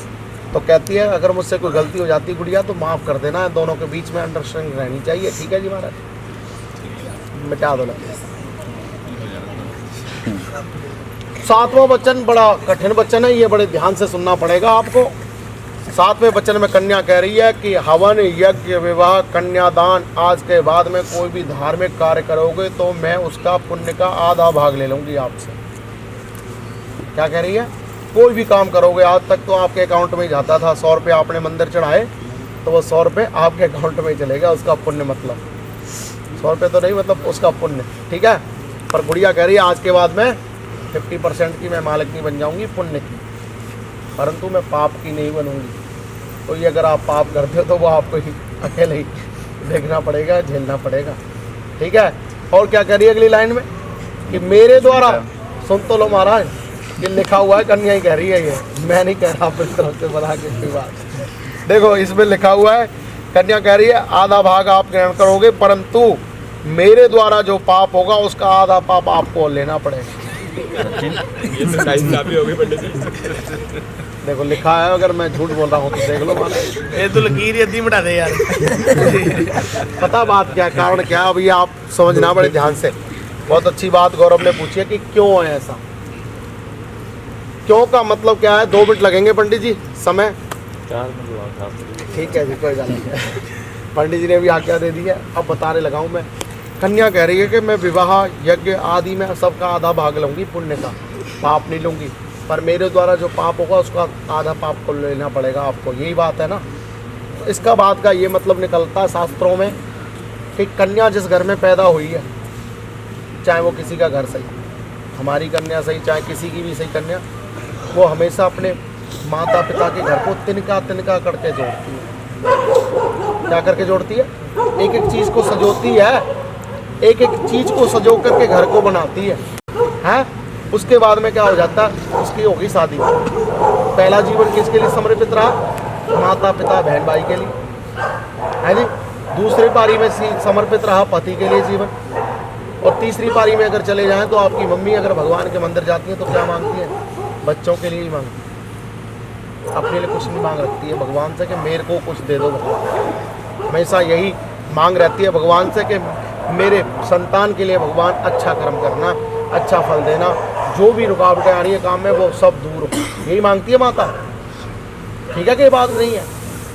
तो कहती है अगर मुझसे कोई गलती हो जाती गुड़िया तो माफ़ कर देना है, दोनों के बीच में अंडरस्टैंडिंग रहनी चाहिए। ठीक है जी महाराज, मिटा दो ना। 7वां वचन बड़ा कठिन वचन है, ये बड़े ध्यान से सुनना पड़ेगा आपको। 7वें वचन में कन्या कह रही है कि हवन यज्ञ विवाह कन्यादान आज के बाद में कोई भी धार्मिक कार्य करोगे तो मैं उसका पुण्य का आधा भाग ले लूँगी आपसे। क्या कह रही है, कोई भी काम करोगे, आज तक तो आपके अकाउंट में ही जाता था, 100 रुपये आपने मंदिर चढ़ाए तो वो 100 रुपये आपके अकाउंट में ही चलेगा, उसका पुण्य मतलब 100 रुपये तो नहीं, मतलब उसका पुण्य। ठीक है। पर गुड़िया कह रही है आज के बाद में 50% की मैं मालिक नहीं बन जाऊँगी पुण्य की, परंतु मैं पाप की नहीं बनूंगी। तो ये अगर आप पाप करते हो तो वो आपको ही अकेले ही देखना पड़ेगा, झेलना पड़ेगा। ठीक है। और क्या कह रही है अगली लाइन में कि मेरे द्वारा, सुन तो लो महाराज, ये लिखा हुआ है, कन्या ही कह रही है, ये मैं नहीं कह रहा अपनी तरफ से बना के कोई बात। देखो इसमें लिखा हुआ है, कन्या कह रही है आधा भाग आप ग्रहण करोगे, परंतु मेरे द्वारा जो पाप होगा उसका आधा पाप आपको लेना पड़ेगा। देखो लिखा है, अगर मैं झूठ बोल रहा हूँ तो देख लो माना। ये तो लकीर यदि मिटा दे यार। पता बात क्या, कारण क्या, अभी आप समझना बड़े ध्यान से। बहुत अच्छी बात गौरव ने पूछी है कि क्यों है ऐसा। क्यों का मतलब क्या है, 2 मिनट लगेंगे पंडित जी, समय 4 मिनट। ठीक है जी, कोई बात नहीं। पंडित जी ने भी आज्ञा दे दी है, अब बताने लगा हूँ मैं। कन्या कह रही है कि मैं विवाह यज्ञ आदि में सबका आधा भाग लूँगी, पुण्य का, पाप नहीं लूँगी, पर मेरे द्वारा जो पाप होगा उसका आधा पाप को लेना पड़ेगा आपको। यही बात है ना। तो इसका बात का ये मतलब निकलता है शास्त्रों में कि कन्या जिस घर में पैदा हुई है, चाहे वो किसी का घर सही, हमारी कन्या सही, चाहे किसी की भी सही कन्या, वो हमेशा अपने माता पिता के घर को तिनका तिनका करके जोड़ती है। क्या करके जोड़ती है, एक एक चीज़ को सजोती है, एक एक चीज़ को सजो करके घर को बनाती है। उसके बाद में क्या हो जाता है, उसकी होगी शादी। पहला जीवन किसके लिए समर्पित रहा? माता पिता बहन भाई के लिए, है जी। दूसरी पारी में समर्पित रहा पति के लिए जीवन। और तीसरी पारी में अगर चले जाएं तो आपकी मम्मी अगर भगवान के मंदिर जाती हैं तो क्या मांगती है? बच्चों के लिए ही मांगती है, अपने लिए कुछ नहीं मांग रखती है भगवान से कि मेरे को कुछ दे दो भगवान। हमेशा यही मांग रहती है भगवान से कि मेरे संतान के लिए भगवान अच्छा कर्म करना, अच्छा फल देना, जो भी रुकावटें आ रही है काम में वो सब दूर हो, यही मांगती है माता। ठीक है कि ये बात नहीं है?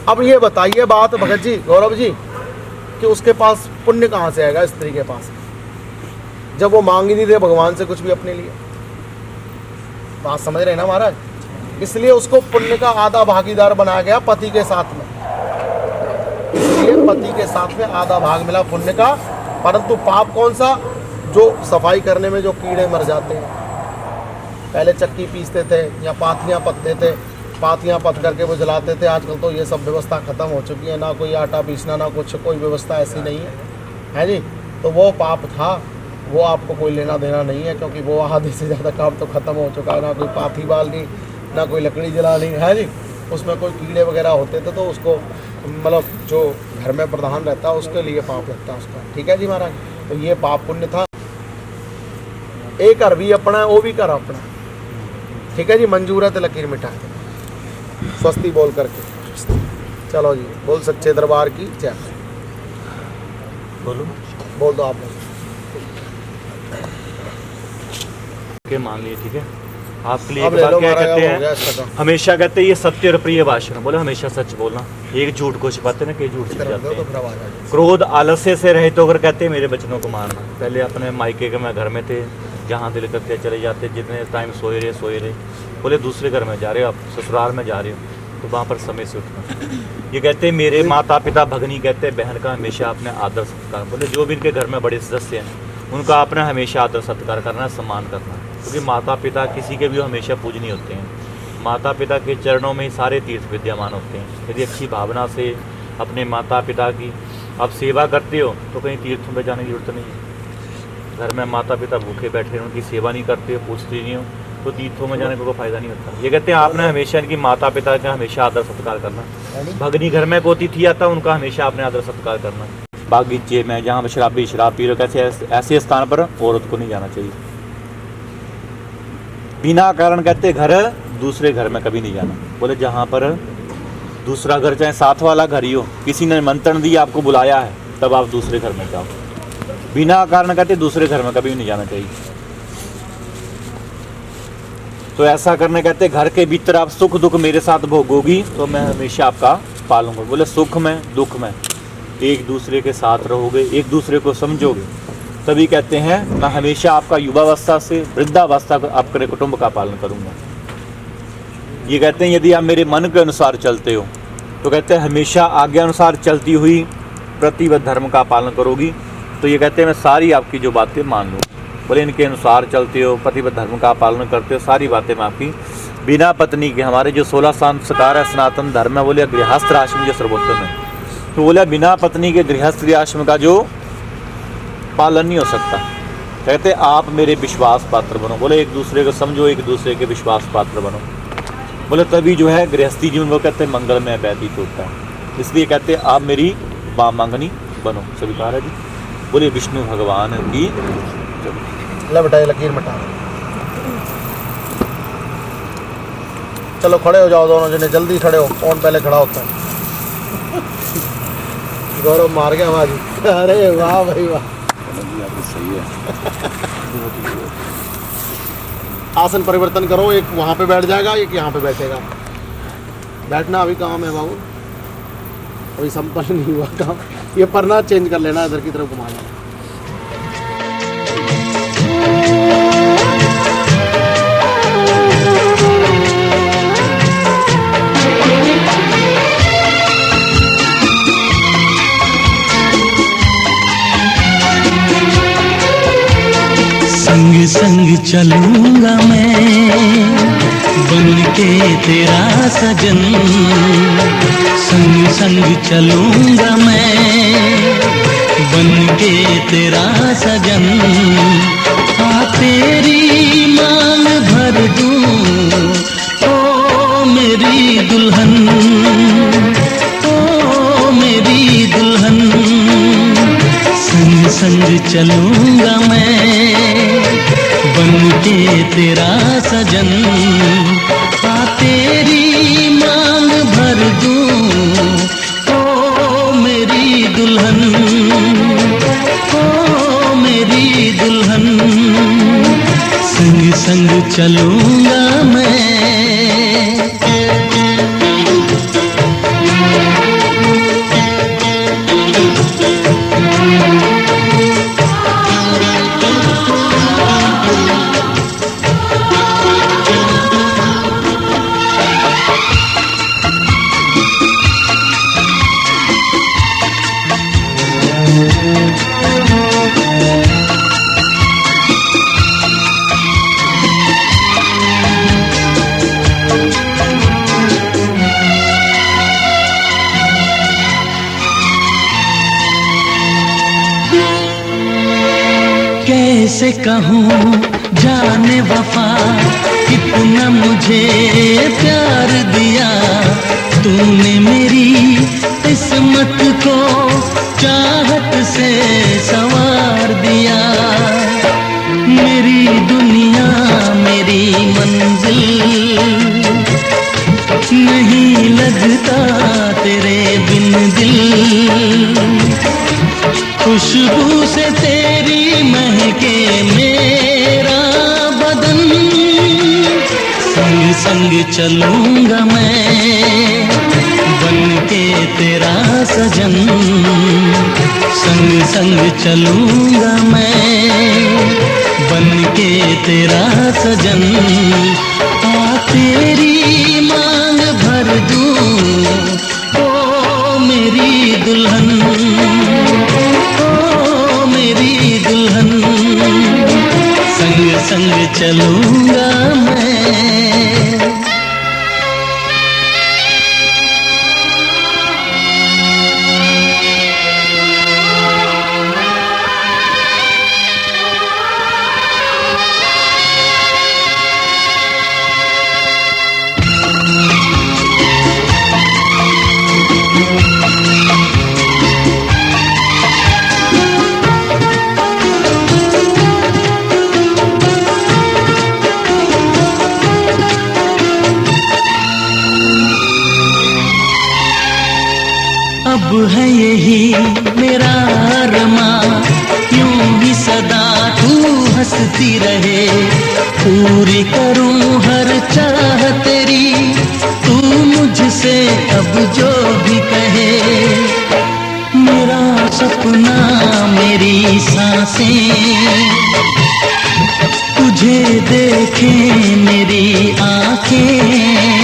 अब ये बताइए बात भगत जी, गौरव जी, कि उसके पास पुण्य कहाँ से आएगा स्त्री के पास, जब वो मांग ही नहीं रहे भगवान से कुछ भी अपने लिए? बात समझ रहे हैं ना महाराज? इसलिए उसको पुण्य का आधा भागीदार बनाया गया पति के साथ में, इसलिए पति के साथ में आधा भाग मिला पुण्य का। परंतु पाप कौन सा? जो सफाई करने में जो कीड़े मर जाते हैं, पहले चक्की पीसते थे या पाथियाँ पत्ते थे, पाथियाँ पत करके वो जलाते थे। आजकल तो ये सब व्यवस्था खत्म हो चुकी है, ना कोई आटा पीसना ना कुछ, कोई व्यवस्था ऐसी नहीं है जी। तो वो पाप था, वो आपको कोई लेना देना नहीं है, क्योंकि वो आधे से ज़्यादा काम तो ख़त्म हो चुका है। ना कोई पाथी बालनी, ना कोई लकड़ी जलानी, है जी। उसमें कोई कीड़े वगैरह होते थे तो उसको मतलब जो घर में प्रधान रहता है उसके लिए पाप लगता है उसका। ठीक है जी महाराज? तो ये पाप पुण्य था। एक घर भी अपना है, वो भी कर अपना। ठीक है जी, मंजूर है तो लकीर मिटा स्वस्ति बोल करके चलो जी। बोल सच्चे दरबार की जय। बोलो, बोल दो आप। के मान लिए, ठीक है। आपके लिए एक बात क्या कहते हैं, हमेशा कहते हैं ये सत्य और प्रिय भाषण, बोले हमेशा सच बोलना, एक झूठ को छिपाते ना, कई झूठ छिप जाते हैं। क्रोध आलस्य से रहित होकर कहते हैं मेरे वचनों को मानना। पहले अपने मायके के मैं घर में थे, जहाँ दिल करते चले जाते, जितने टाइम सोए रहे। बोले दूसरे घर में जा रहे हो आप, ससुराल में जा रहे हो तो वहाँ पर समय से उठना। ये कहते हैं मेरे माता पिता भगनी, कहते हैं बहन का हमेशा अपने आदर सत्कार। बोले जो भी इनके घर में बड़े सदस्य हैं उनका अपना हमेशा आदर सत्कार करना, सम्मान करना, क्योंकि माता पिता किसी के भी हमेशा पूजनीय होते हैं। माता पिता के चरणों में सारे तीर्थ विद्यमान होते हैं। यदि अच्छी भावना से अपने माता पिता की आप सेवा करते हो तो कहीं तीर्थों पर जाने की जरूरत नहीं है। घर में माता पिता भूखे बैठे हैं, उनकी सेवा नहीं करते हो, पूछते नहीं हो, तो तीर्थों में जाने का कोई फायदा नहीं होता। ये कहते हैं आपने हमेशा इनकी माता पिता का हमेशा आदर सत्कार करना। भगनी घर में कोई अतिथि आता उनका हमेशा अपने आदर सत्कार करना। बागीचे में जहाँ शराबी शराब पी रहे, कैसे ऐसे स्थान पर औरत को नहीं जाना चाहिए। बिना कारण कहते घर दूसरे घर में कभी नहीं जाना। बोले जहाँ पर दूसरा घर, चाहे साथ वाला घर ही हो, किसी ने निमंत्रण दिया आपको बुलाया है, तब आप दूसरे घर में जाओ। बिना कारण कहते दूसरे घर में कभी नहीं जाना चाहिए। तो ऐसा करने कहते घर के भीतर आप सुख दुख मेरे साथ भोगोगी तो मैं हमेशा आपका पालूंगा। बोले सुख में दुख में एक दूसरे के साथ रहोगे, एक दूसरे को समझोगे, तभी कहते हैं मैं हमेशा आपका युवावस्था से वृद्धावस्था आपके कुटुंब का पालन करूंगा। ये कहते हैं यदि आप मेरे मन के अनुसार चलते हो तो कहते हैं हमेशा आज्ञा अनुसार चलती हुई प्रतिबद्ध धर्म का पालन करोगी, तो ये कहते हैं मैं सारी आपकी जो बातें मान लूँ। बोले इनके अनुसार चलते हो, प्रतिबद्ध धर्म का पालन करते हो, सारी बातें मैं आपकी। बिना पत्नी के हमारे जो 16 संस्कार है सनातन धर्म है, बोले गृहस्थ आश्रम जो सर्वोत्तम है, तो बोले बिना पत्नी के गृहस्थ आश्रम का जो पालन नहीं हो सकता। कहते आप मेरे विश्वास पात्र बनो। बोले एक दूसरे को समझो, एक दूसरे के विश्वास पात्र बनो। बोले तभी जो है गृहस्थी जीवन वो कहते हैं मंगलमय व्यतीत होता है। इसलिए कहते हैं आप मेरी बामांगनी बनो। स्वीकार है जी। बोले विष्णु भगवान की बताइए लकीर मटा। चलो खड़े हो जाओ दोनों जने, जल्दी खड़े हो, कौन पहले खड़ा होता है। गौरव मार गया बाजी। अरे वाह भाई वाह, सही है। आसन परिवर्तन करो, एक वहाँ पे बैठ जाएगा, एक यहाँ पे बैठेगा। बैठना अभी काम है बाबू, अभी संपन्न नहीं हुआ काम। ये परना चेंज कर लेना, इधर की तरफ घुमा जाना। संग संग चलूंगा मैं बन के तेरा सजन, संग संग चलूंगा मैं बन के तेरा सजन। आ तेरी मांग भर दूं ओ चलूंगा मैं बन के तेरा सजन, आ तेरी मांग भर दूं ओ मेरी दुल्हन, ओ मेरी दुल्हन, संग संग चलूंगा मैं। कैसे कहूँ जाने वफा कितना मुझे प्यार दिया, तूने मेरी किस्मत को चाहत से संवार दिया। मेरी दुनिया मेरी मंजिल नहीं लगता तेरे बिन दिल, खुशबू से तेरी महके मेरा बदन, संग संग चलूंगा मैं बन के तेरा सजन, संग संग चलूंगा मैं बन के तेरा सजन, आ तेरी मांग भर दूं ओ मेरी दुल्हन, ओ मेरी दुल्हन, संग संग चलूंगा मैं। अब है यही मेरा अरमां, यूं ही सदा तू हंसती रहे, पूरी करूं हर चाह तेरी, तू मुझसे अब जो भी कहे। मेरा सपना मेरी सांसें तुझे देखें मेरी आंखें,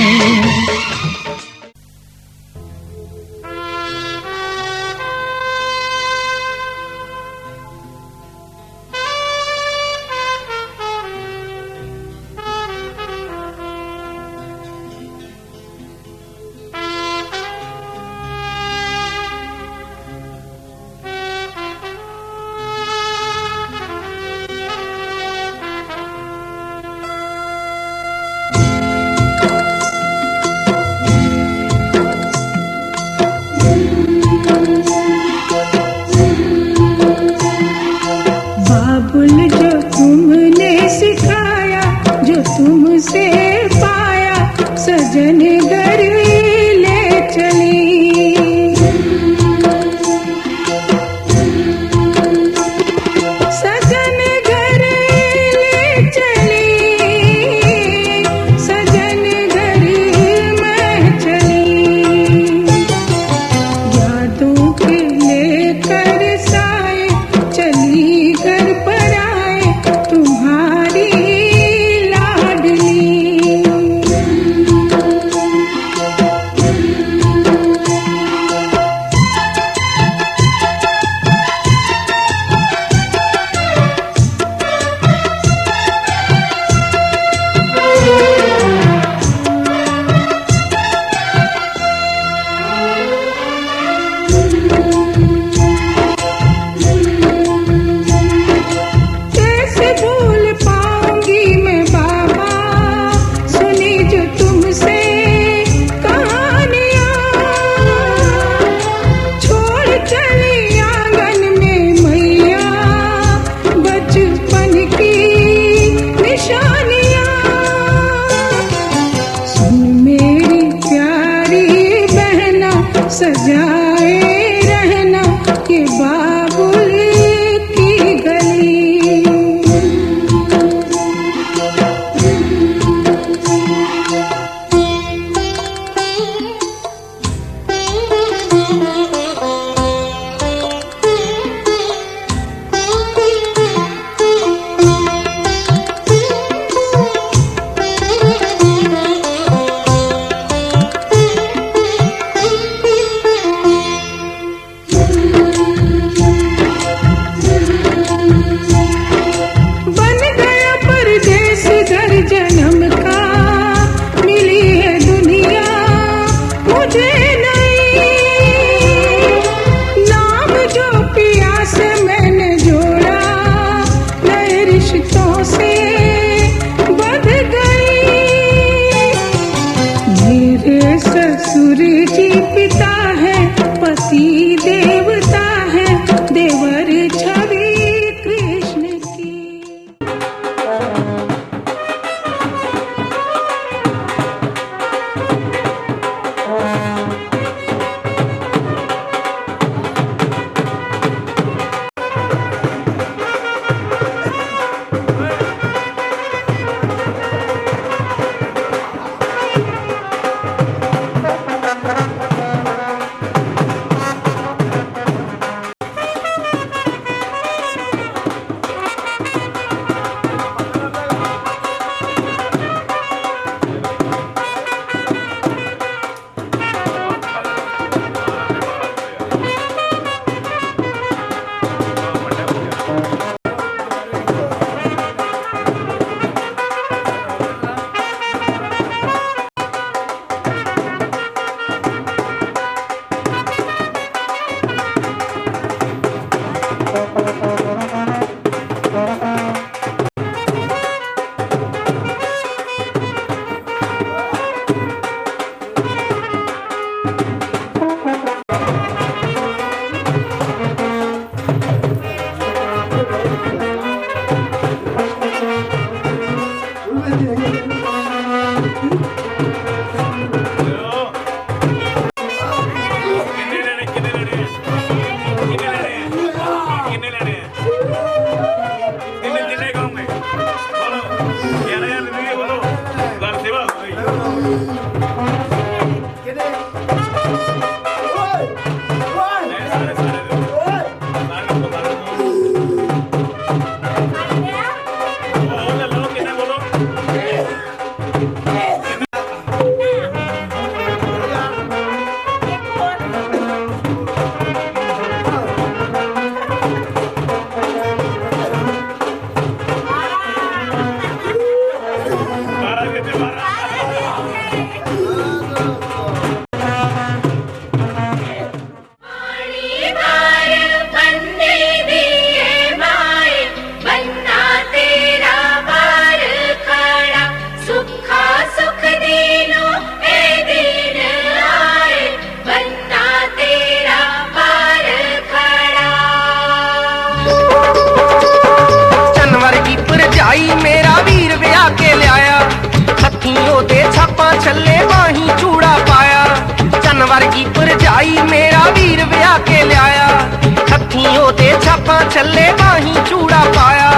रिश्तों से बढ़ गई। मेरे ससुर जी पिता है, पति देवता है, देवर छवि कृष्ण की। छल्ले बाही चूड़ा पाया, चनवर की परजाई मेरा वीर ब्याह के लिया। हथियों दे छापा छल्ले बाही चूड़ा पाया,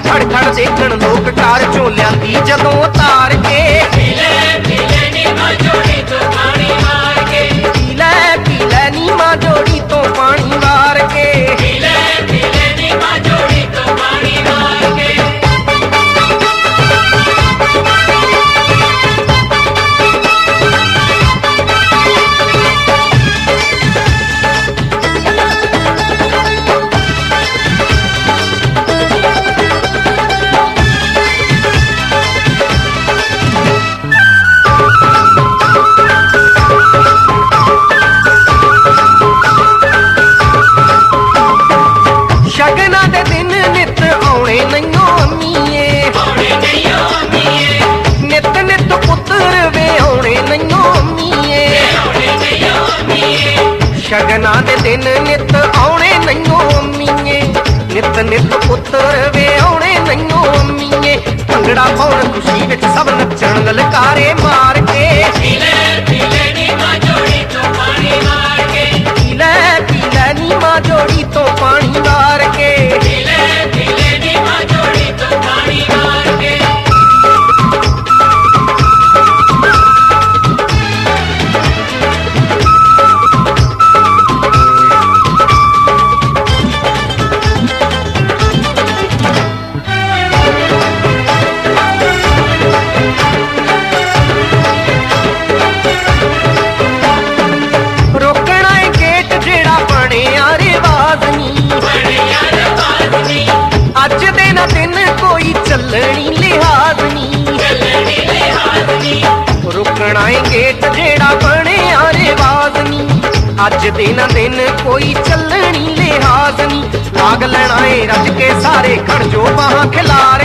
खड़ खड़ देखण लोक कार चों लियांदी जदों तार के। पीले पीले नी मां जोड़ी तो पानी मार के, पीले पीले नी मां जोड़ी तो पानी मार के, पीले पीले नी मां जोड़ी तो पानी मार के। शगना दे दिन नित आने नैयो अम्मीए, नित नित पुत्र वे आने नैयो अम्मीए। शगना दे दिन नित आने नैयो अम्मीए, नित नित पुत्र वे आने नैयो अम्मीए। भंगड़ा पाउण खुशी विच सब नचण ललकारे मार के, पीले पीले नी मां जोड़ी तो पानी मार के, पीले पीले नी मां जोड़ी तो पानी मार के, पीले पीले नी मां जोड़ी तो पानी मार के। अज दिन दिन कोई चलनी लिहाज नी, रुकना गेट जेड़ा बने रिवाज नी। अज दिन दिन कोई चलनी लिहाज नी, लाग लेना रज के सारे खड़ जो बाह खिलार